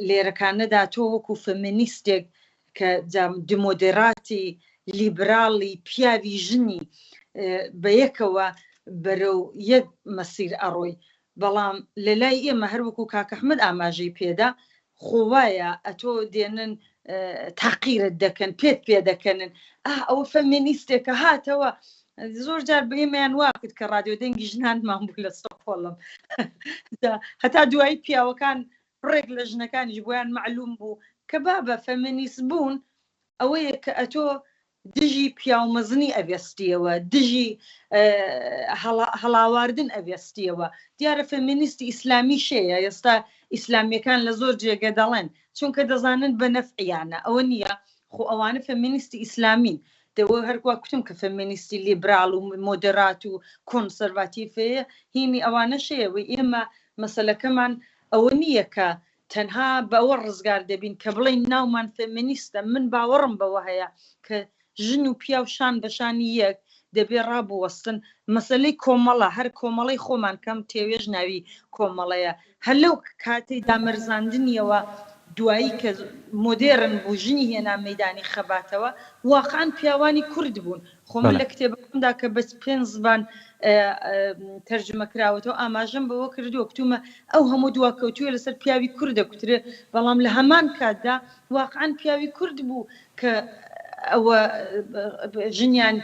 لێرەکانەدا تۆ وەکو فەمینیستێک کە دمۆدێراتی لیبرالی پیاوی ژنی بە یەکەوە بەرەو یەک مەسیر ئەڕۆی بەڵام لە لای ئێمە هەروەکو کاک ئەحمەد ئاماژەی پێدا خۆوایە ئەتۆ دێنن تاقیرت دەکەن پێ دەکەنن ئەوە فەمینیستێکە هاتەوە زۆر جار بە ئێمەیان واکرد کە ڕادیۆ دەنگی ژنانمان بوو لە ستۆکهۆڵم هەتا دوایی پیاوەکان ڕێک لە ژنەکانیش بۆیان معلوم بوو کە بابە فەمینیست بوون ئەوەیە کە ئەتۆ دژی پیاومەزنی ئەڤێستیەوە دژی هەڵاواردن ئەڤێستیەوە دیارە فەمینیستی ئیسلامی شەیە ئێستا ئیسلامیەکان لە زۆر جێگە دەڵێن چونکە دەزانن بە نەفعیانە ئەوە نییە خۆ ئەوانە فەمینیستی ئیسلامین دەوە هەرکوا کوتم کە فەمینیستی لیبرال و مۆدەرات و کۆنسەرواتیڤەیە هینی ئەوانە شەیەوەی ئێمە مەسەلەکەمان ئەوە نییە کە تەنها بەوە ڕزگار دەبین کە بڵین ناومان فەمینیستە من باوەڕم بەوە هەیە کە ژن و پیا و شان بەشانی یەک دەبێ ڕابوەستن مەسەلەی کۆمەڵە هەر کۆمەڵی خۆمان کەم تێوێژ ناوی کۆمەڵەیە هەر لەو کاتەی دامەرزاندنیەوە دوایی کە مۆدێرن بوو ژنی هێنا مەیدانی خەباتەوە واقعاً پیاوانی کورد بوون خۆمە لە کتێبەکەمدا کە بەس 5 زبان تەرجمە کراوەتەوە ئاماژەم بەوە کردووە کتومە ئەو هەموو دواکەوتووە لەسەر پیاوی کوردە کوترێ بەڵام لە هەمان کاتدا واقعاً پیاوی کورد بوو کە ئەوە ژنیان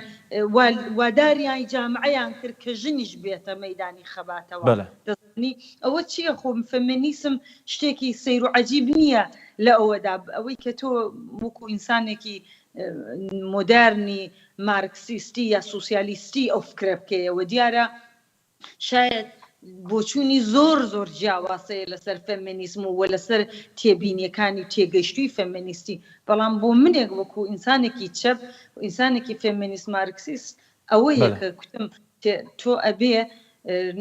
واداریان جامعەیان کرد کە ژنیش بێتە مەیدانی خەباتەوە نی ئەوە چییە خۆ فەمینیسم شتێکی سەیر و عەجیب نییە لە ئەوەدا ئەوەی کە تۆ وەکو ئینسانێکی مۆدرنی مارکسیستی یا سوسیالیستی ئەو فکرە بکەیەوە دیارە شاید بۆچوونی زۆر جیاواسەیە لەسەر فەمینیسم و لەسەر تێبینیەکانی تێگەشتووی فەمینیستی بەڵام بۆ منێک وەکو ئینسانێکی چەپ ئینسانێکی فەمینیست مارکسیست ئەوەیە کە کوتم تۆ ئەبێ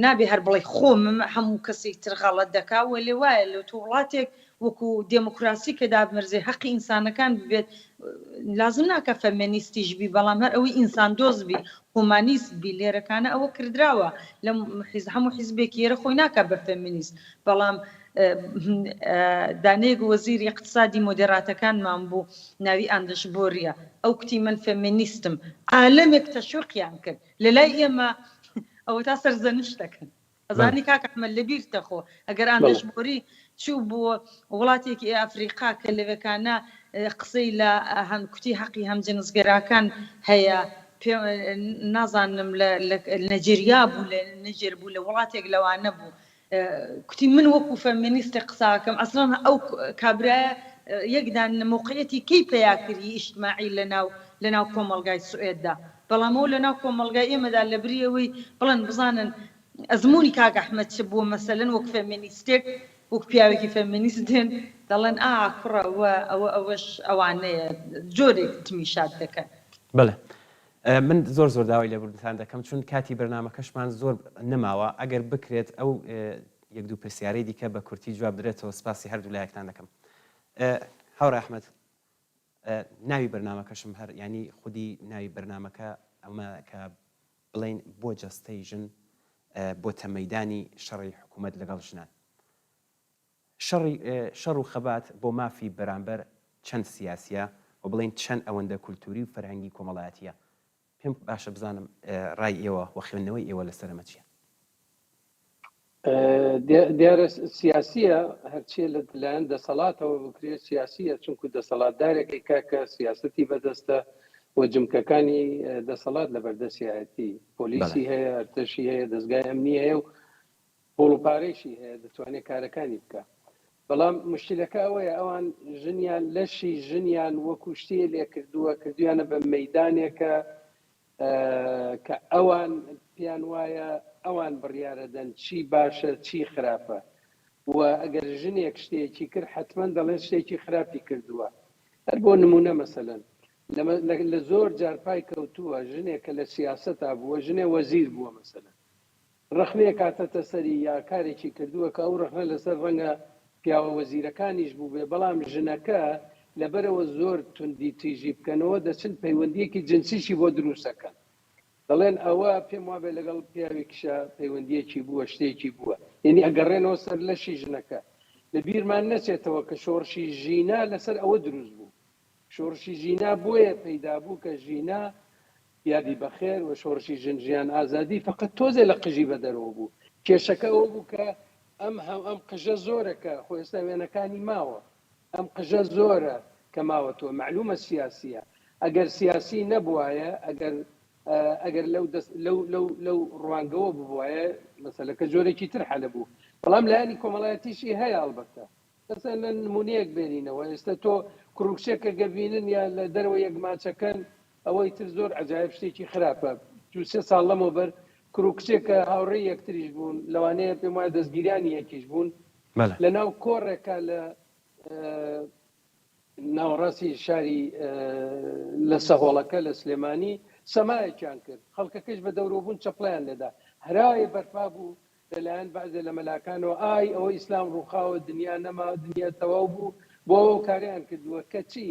نابێ هەر بڵێ خۆم هەموو کەسی تر غەڵەت دەکا و لێ وایە لە تۆ وڵاتێک وەکو دموکراسی کە دابمرزێ حەقی ئینسانەکان ببێت لازم ناکە فەمینیستیش بی بەڵام هەر ئەوەی ئینسان دۆست بی هومانیست بی لێرەکانە ئەوە کردراوە لە هەموو حیزبێکی ئێرە خۆی ناکە بە فەمینیست بەڵام دانەیەک وەزیری اقتصادی مۆدێراتەکانمان بوو ناوی ئاندەش بۆریە ئەو کتی من فەمینیستم عالەمێک تەشویقیان کرد لەلای ئێمە ئەوە تا سەرزەنش دەکەن ئەزانی کاک ئەحمەد لەبیرتە خۆ ئەگەر ئاندەش بۆری چوو بووە وڵاتێکی ئەفریقا کە لەوێکانە قسەی لە هەم کوتی حەقی هەم جنسگەراکان هەیە نازانم لە نەجێریا بوو لە نەجێر بوو لە وڵاتێک لەوانە بوو کوتی من وەکو فەمینیستە قساکەم ئەسڵان ئەو کابرایە یەکدان موقعەتی کەی پیا کردی ئیجتماعی لەناو کۆمەڵگای سوئێددا بەڵام ئەو لەناو کۆمەڵگای ئێمەدا لە بریەوەی بڵێن بزانن ئەزمموی کاک ئەحمەد چ بووە مەسەلەن وەک فەمینیستێک وەک پیاوێکی فەمینیست دێن دەڵێن کوڕەوە ئەوەش ئەوانەیە جۆرێک تمیشات دەکەن. بەڵێ من زۆر داوای لێبوردنتان دەکەم چون کاتی بەرنامەکەشمان زۆر نەماوە ئەگەر بکرێت ئەو یەک دوو پرسیارەی دیکە بە کورتی جواب درێتەوە سپاسی هەردوو لایەکتان دەکەم. هاوڕێ ئەحمەد ناوی بەرنامەکەشم هەر ینی خودی ناوی بەرنامەکە ئەمە کە بڵین بۆ جەستەیژن بۆ تەمەیدانی شەڕی حکوومەت لەگەڵ ژنان شەڕ و خەبات بۆ مافی بەرامبەر چەند سیاسیە و بڵین چەند ئەوەندە کولتوری و فەرهەنگی کۆمەڵایەتیە پێم باشە بزانم ڕای ئێوە و خوێندنەوەی ئێوە لەسەرمە چییە؟ دیارە سیاسیە هەرچیە لەلایەن دەسەڵاتەوە بکرێت سیاسیە چونکو دەسەڵاتدارێکی کاکە سیاسەتی بەدەستە و جمکەکانی دەسەڵات لە بەردەستیایەتی پۆلیسی هەیە ئەرتەشی هەیە دەستگای ئەمنی هەیە و پۆڵوپارێشی هەیە دەتوانێت کارەکانی بکە بەڵام مشکلەکە ئەوەیە ئەوان ژنیان لەشی ژنیان وەکو شتێ لێ کردویانە بە مەیدانێکە کە ئەوان پیان وایە ئەوان بڕیارەدەن چی باشە چی خراپە و ئەگەر ژنێک شتێکی کرد حتمما دەڵێن شتێکی خراپی کردووە هەر بۆ نمونە مەسەلەن لە زۆر جارپای کەوتووە ژنێکە لە سیاسەتا بووە ژنێ وەزیر بووە مەسەلەن ڕخنێ کاتەتە سەری یا کارێکی کردووە کە ئەو ڕخنە لەسەر ڕەنگە پیاوە وەزیرەکانیش بوو بێ بەڵام ژنەکە لەبەرەوە زۆر توندی تیژی بکەنەوە دەچن پەیوەندیەکی جنسیشی بۆ دروستەکەن دەڵێن ئەوە پێم وابێ لەگەڵ پیاوێکیشە پەیوەندیەکی بووە شتێکی بووە یعنی ئەگەڕێنەوە سەر لەشی ژنەکە لە بیرمان نەچێتەوە کە شۆڕشی ژینا لەسەر ئەوە دروست بوو شۆڕشی ژینا بۆیە پەیدا بوو کە ژینا یادی بەخێر و شۆڕشی ژن ئازادی فقط تۆزێ لە قژی بە دەرەوە بوو کێشەکە ئەوە بوو کە ئەم قژە زۆرەکە خۆ ئێستا وێنەکانی ماوە ئەم قژە زۆرە کە ماوەتەوە معلومە سیاسیە ئەگەر سیاسی نەبووایە ئەگەر لەو ڕوانگەوە ببووایە مەسەلەکە جۆرێکی تر حەلە بوو بەڵام لایەنی کۆمەڵایەتیشی هەیە ئەڵبەتە لە نمونەیەک بێنینەوە ئێستا تۆ کوڕکشێکە گەبینن یا لە دەرەوە یەکماچەکەن ئەوەی تر زۆر عجایب شتێکی خراپە 2-3 ساڵ لەمەوبەر کوڕکچێکە هاوڕێی یەکتریش بوون لەوانەیە پێم وایە دەستگیرانی یەکیش بوون لە ناو کۆڕێکە لە ناوەڕاستی شاری لە سەهۆڵەکە لە سلێمانی سەمایەکیان کرد خەڵکەکەش بە دەورۆبوون چەپڵیان لێدا هەرای بەرپا بوو لەلایەن بەعزێ لە مەلاکانەوە ئەوە ئیسلام ڕووخاوە دنیا نەما دنیا تەواو بوو بۆ ئەو کاریان کردووە کە چی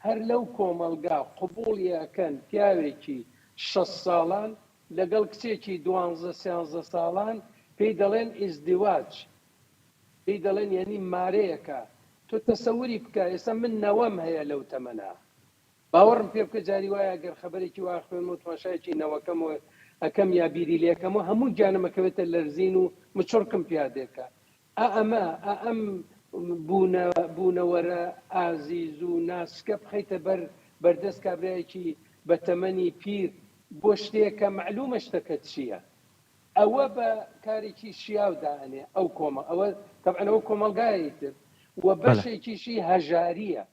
هەر لەو کۆمەلگا قبوڵیەکەن پیاوێکی 6 ساڵان لەگەڵ کچێکی 12-13 ساڵان پێی دەڵێن ئیزدیواج پێی دەڵێن یعنی مارەیەکە تۆ تەسەوری بکە ئێستا من نەوەم هەیە لەو تەمەنا باوەڕم پێ بکە جاری وایە ئەگەر خەبەرێکی وا خوێن و تەماشایەکی نەوەکەمەوە ئەەکەم یا بیری لێکەمەوە هەموو گیانەمەکەوێتە لەرزین و مچڕکم پیادێکە ئەم بوونەوەرە ئازیز و ناسکە بخەیتە بەردەست کابرایەکی بە تەمەنی پیر بۆ شتێکە معلومە شتەکە چییە ئەوە بە کارێکی شیاودانێ ئەو کۆمە ئەوە طبعا ئەو کۆمەلگایتر و بەشێکیشی هەژاریە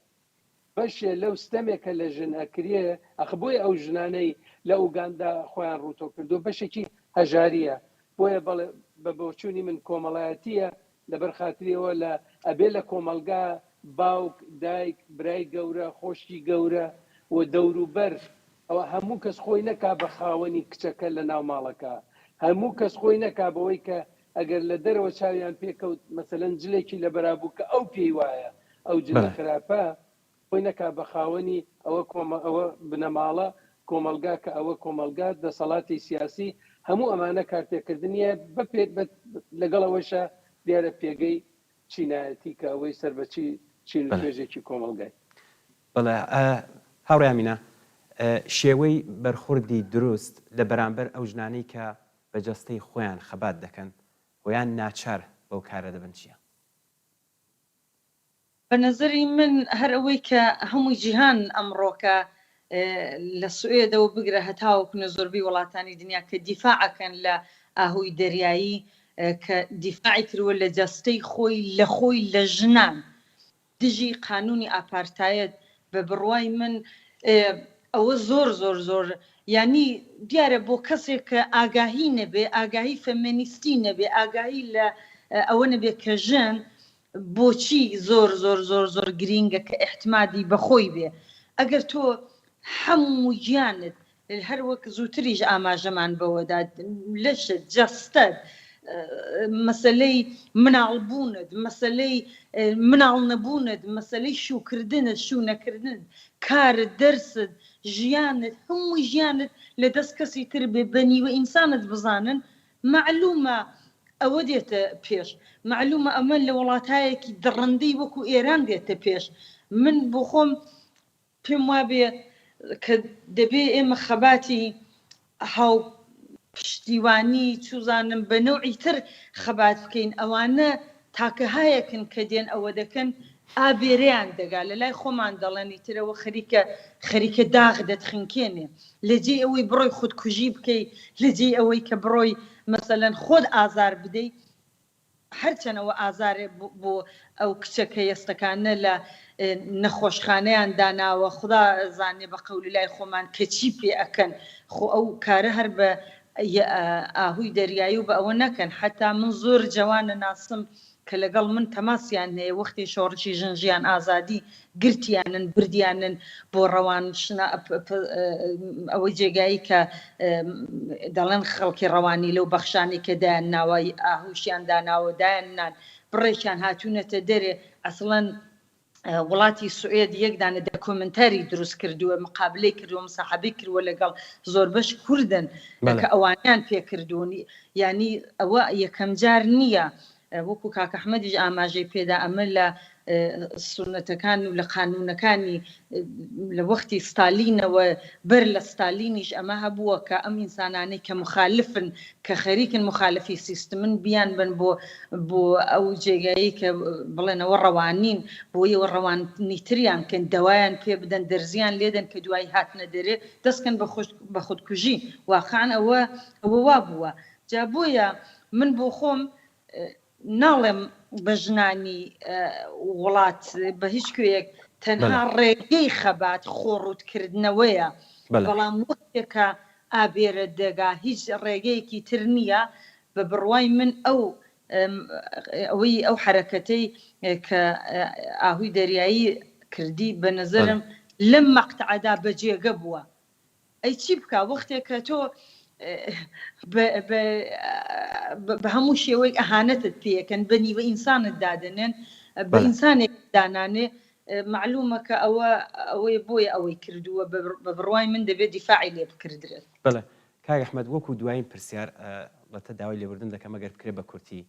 بەشێ لەو ستەمێکە لە ژن ئەکرێ ئەخ بۆی ئەو ژنانەی لە ئوگاندا خۆیان ڕوتۆ کردو بەشێکی هەژاریە بۆیە بە بۆچوونی من کۆمەڵایەتیە لەبەر خاتریەوە لە ئەبێ لە کۆمەلگا باوک دایک برای گەورە خۆشی گەورە و دەوروبەر ئەوە هەموو کەس خۆی نەکا بە خاوەنی کچەکە لە ناو ماڵەکە هەموو کەس خۆی نەکا بەوەی کە ئەگەر لە دەرەوە چاویان پێکەوت مەسەلەن جلێکی لە بەرابوو کە ئەو پێی وایە ئەو جلە خراپە خۆی نەکا بە خاوەنی ئەوە بنەماڵە کۆمەلگا کە ئەوە کۆمەلگا دەسەڵاتی سیاسی هەموو ئەمانە کارتێکردنیە بەپێت لەگەڵەوەشە دیارە پێگەی چینایەتی کە ئەوەی سەربەچی چین و توێژێکی کۆمەلگای. بەڵێ هاوڕێمینە شێوەی بەرخوردی دروست لە بەرامبەر ئەو ژنانەی کە بە جەستەی خۆیان خەبات دەکەن ویان ناچار بەو کارە دەبن چییە؟ بە نەزەری من هەر ئەوەی کە هەمووی جیهان ئەمڕۆکە لە سوێدەوە بگرە هەتاوەکو زۆربەی وڵاتانی دنیا کە دیفاعەکەن لە ئاهوی دەریایی کە دیفاعی کردووە لە جەستەی خۆی لە خۆی لە ژنان دژی قانونی ئاپارتایەت بە بڕوای من ئەوە زۆر ینی دیارە بۆ کەسێک کە ئاگاهی نەبێ ئاگاهی فەمینیستی نەبێ ئاگاهی لە ئەوە نەبێ کە ژن بۆچی زۆر گرینگە کە احتمادی بەخۆی بێ ئەگەر تۆ هەموو گیانت هەر وەک زووتریش ئاماژەمان بەوەدا لەشت جەستەت مەسلەی مناڵبوونت مەسلەی مناڵ نەبوونت مەسلەی شوکردنت شو نەکردن کارت دەرست ژیانت هەمووی ژیانت لە دەست کەسی تر بێ بە نیوە ئینسانت بزانن معلومە ئەوە دێتە پێش معلومە ئەمە لە وڵاتایەکی دڕندەی وەکو ئێران دێتە پێش من بۆ خۆم پێم وابێ کە دەبێ ئێمە خەباتی هاو پشتیوانی چوزانم بە نەوعی تر خەبات بکەین ئەوانە تاکە هایەکن کە دێن ئەوە دەکەن ئابێرەیان دەگا لە لای خۆمان دەڵێنی ترەوە خەریکە داغ دەتخینکێنێ لەجێ ئەوەی بڕۆی خودکوژی بکەی لەجێ ئەوەی کە بڕۆی مەسەلەن خۆت ئازار بدەیت هەرچەنەوە ئازارێ بۆ ئەو کچەکە ئێستەکانە لە نەخۆشخانەیان داناوە خدا زانێ بە قەولی لای خۆمان کە چی پێ ئەکەن خۆ ئەو کارە هەر بە ئاهوی دەریایی و بە ئەوە نەکەن حتا من زۆر جوانە ناسم کە لەگەڵ من تەماسیان هەیە وەختی شۆڕشی ژنجیان ئازادی گرتیانن بردیانن بۆ ڕەوان ئەوەی جێگایی کە دەڵێن خەڵکی ڕەوانی لەو بەخشانی کە دایان ناوای ئاهوشیان داناوە دایاننان بڕێکیان هاتوونەتە دەرێ ئەسڵەن وڵاتی سوئێد یەکدانە دەکۆمنتاری دروست کردووە مقابلەی کردووە مساحەبەی کردووە لەگەڵ زۆربەش کوردن کە ئەوانیان پێکردوونی ینی ئەوە یەکەم جار نییە وەکو کاک ئەحمەدیش ئاماژەی پێدا ئەمە لە سنەتەکان و لە قانونەکانی لە وەختی ستالینەوە بەر لە ستالینیش ئەمە هەبووە کە ئەم ئینسانانەی کە مخالفن کە خەریکن مخالفی سیستمن بیان بن بۆ ئەو جێگایی کە بڵێنەوە ڕەوانین بۆیەوە ڕەوانی تریان کەن دەوایان پێ بدەن دەرزیان لێدەن کە دوای هاتنە دەرێ دەستکەن بە خودکوژی واقعان ئەوە وا بووە جا بۆیە من بۆ خۆم ناڵێم بە ژنانی وڵات بە هیچ کوێیەک تەنها ڕێگەی خەبات خۆڕوتکردنەوەیە بەڵام وەختێکە ئابێرە دەگا هیچ ڕێگەیەکی تر نییە بە بڕوای من ئەو حرەکەتەی کە ئاهوی دەریایی کردی بە نەزەرم لەم مەقتەعەدا بەجێگە بووە ئەی چی بکە وەختێکە تۆ بە هەموو شێوەیەک ئەهانەتت پێەکەن بە نیوە ئینسانت دادنێن بە ئینسانێک دانانێ معلومە کە ئەوەی بۆیە ئەوەی کردووە بە بڕوای من دەبێت دیفاعی لێ بکردرێت. بەڵێ کاک ئەحمەد وەکو دوایین پرسیار بەتە داوای لێبوردن دەکەم ئەگەر بکرێت بە کورتی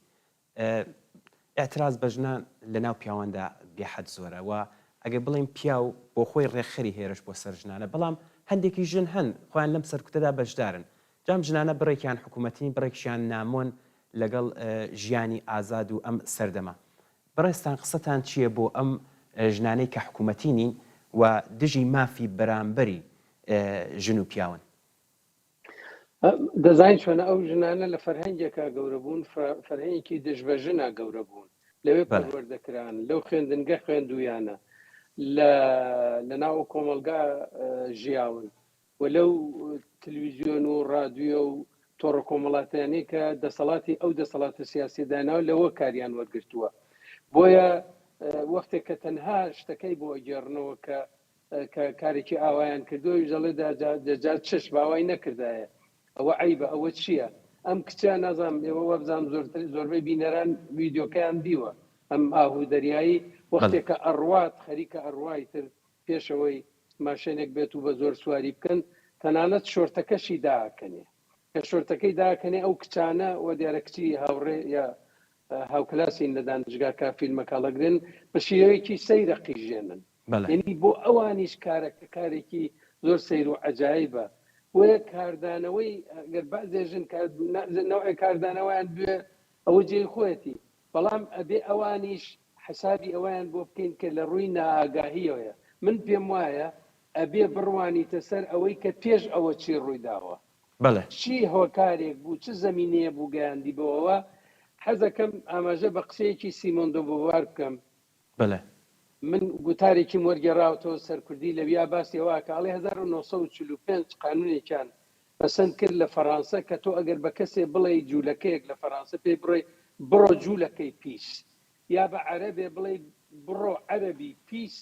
ئاعتراز بە ژنان لەناو پیاواندا بێحەد زۆرە و ئەگەر بڵێن پیاو بۆ خۆی ڕێکخەری هێرش بۆ سەر ژنانە بەڵام هەندێکی ژن هەن خۆیان لەم سەرکوتەدا بەشدارن جام ژنانە بڕێکیان حکوومەتی بڕێکیان نامۆن لەگەڵ ژیانی ئازاد و ئەم سەردەما بەڕێستان قسەتان چییە بۆ ئەم ژنانەی کە حکوومەتی نین و دژی مافی بەرامبەری ژن و پیاون؟ دەزانین چۆنە ئەو ژنانە لە فەرهەنگێکا گەورە بوون، فەرهەنگێکی دژبەژنا گەورە بوون، لەوێ پەروەردەکران، لەو خوێندنگە خوێندویانە، لە ناو کۆمەلگا ژیاون و لەو تلویزیۆن و ڕادیۆ و تۆڕە کۆمەڵاتیانەی کە دەسەڵاتی ئەو دەسەڵاتە سیاسی داناوە لەوە کاریان وەرگرتووە. بۆیە وەختێک کە تەنها شتەکەی بۆ ئەگەڕنەوە کە کارێکی ئاوایان کردووە دەڵێ دەجات چش باوای نەکردایە، ئەوە عیبە، ئەوە چییە؟ ئەم کچە نازانم ئێوە وەبزانام زۆربەی بینەران ڤیدیۆکەیان دیوە، ئەم ئاهودەریایی وەختێکە ئەڕوات خەریکە ئەڕوای تر پێشەوەی ماشێنێک بێت و بە زۆر سواری بکەن، تەنانەت شۆرتەکەشی داکەنێ، کە شۆرتەکەی داکەنێ ئەو کچانە وە دیارە کچی هاوڕێ یا هاوکلاسین لە دانشگاکە فیلمەکەڵەگرن بە شێوەیەکی سەیرە قیژێنن، یعنی بۆ ئەوانیش کارێکی زۆر سەیر و عەجایبە. وەیە کاردانەوەی گەر بازێژن نەوعی کاردانەوەیان بوێ ئەوە جێی خۆەتی، بەڵام ئەبێ ئەوانیش حسابی ئەویان بۆ بکەین کە لە ڕووی نائاگاهیەوەیە. من پێم وایە ئەبێ بڕوانیتە سەر ئەوەی کە پێش ئەوە چی ڕوویداوە، چی هۆکارێک بوو، چ زەمینەیە بوو گەیاندی بەوەوە. حەزەکەم ئاماژە بە قسەیەکی سیمۆن دۆ بۆڤوار بکەم. من گوتارێکی وەرگێڕاوەوە سەرکوردی لەویا باسیەوە کاڵی 1945 قانونێکیان پەسەند کرد لە فەڕەنسا کە تۆ ئەگەر بە کەسێ بڵێ جوولەکەیەک لە فەڕەنسا پێی بڕێ بڕۆ جوولەکەی پیس، یا بە عەرەبێ بڵێ بڕۆ عەرەبی پیس،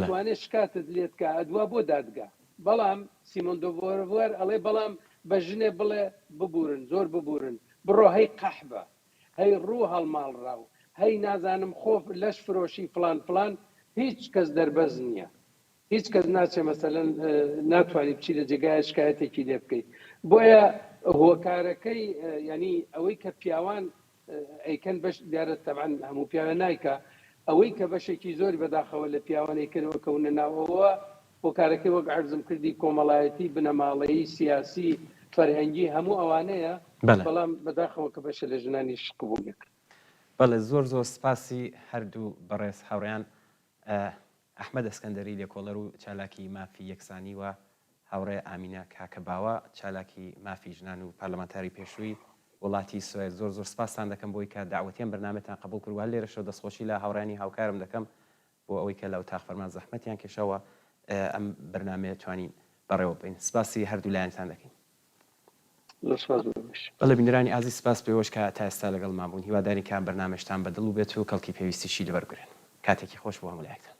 توانێت شکاتت لێت کە ئەدوا بۆ دادگا. بەڵام سیمۆن دۆ بۆڤوار ئەڵێ بەڵام بە ژنێ بڵێ ببورن، زۆر ببورن، بڕۆ هەی قەحبە، هەی ڕوو هەڵماڵڕاو، هەی نازانم خۆف لەش فرۆشی فلان فلان، هیچ کەس دەربەز نییە، هیچ کەس ناچێ مەسەلەن ناتوانانی بچی لە جێگای شکایەتێکی لێ بکەیت. بۆیە هۆکارەکەی ینی ئەوەی کە پیاوان ئەیکەن بەش دیارە تەبعەن هەموو پیاوە نایکە، ئەوەی کە بەشێکی زۆری بەداخەوە لە پیاوانەی کردەوە کەونە ناوەوە هۆکارەکەی وەک عەرزم کردی کۆمەڵایەتی، بنەماڵەیی، سیاسی، فەرهەنگی هەموو ئەوانەیە، بەڵام بەداخەوە کە بەشە لە ژنانیش قبوڵێک. بەڵێ زۆر سپاسی هەردوو بەڕێز هاوڕێیان ئەحمەد ئەسکەندەری لێکۆڵەر و چالاکی مافی یەکسانی و هاوڕێ ئامینە کاکەباوە چالاکی مافی ژنان و پارلەمانتاری پێشووی وڵاتی سوێد. زۆر سپاسان دەکەم بۆی کە داوەتیان بەرنامەتان قبول کردووە. لێرەشەوە دەستخۆشی لە هاوڕانی هاوکارم دەکەم بۆ ئەوەی کە لە ئەوتاق فەرمان زەحمەتیان کێشەوە ئەم بەرنامەیە توانین بەڕێوە بین. سپاسی هەردوو لایەنتان دەکەین. بەڵێ بینەرانی ئازیز سپاس پێوەش کە تا ئێستا لەگەڵمان بوون. هیواداری کە بەرنامەشتان بەدڵ و بێت و کەڵکی پێویستیشی لەبەرگرن. کاتێکی خۆش بۆ هەموو لایەکتان.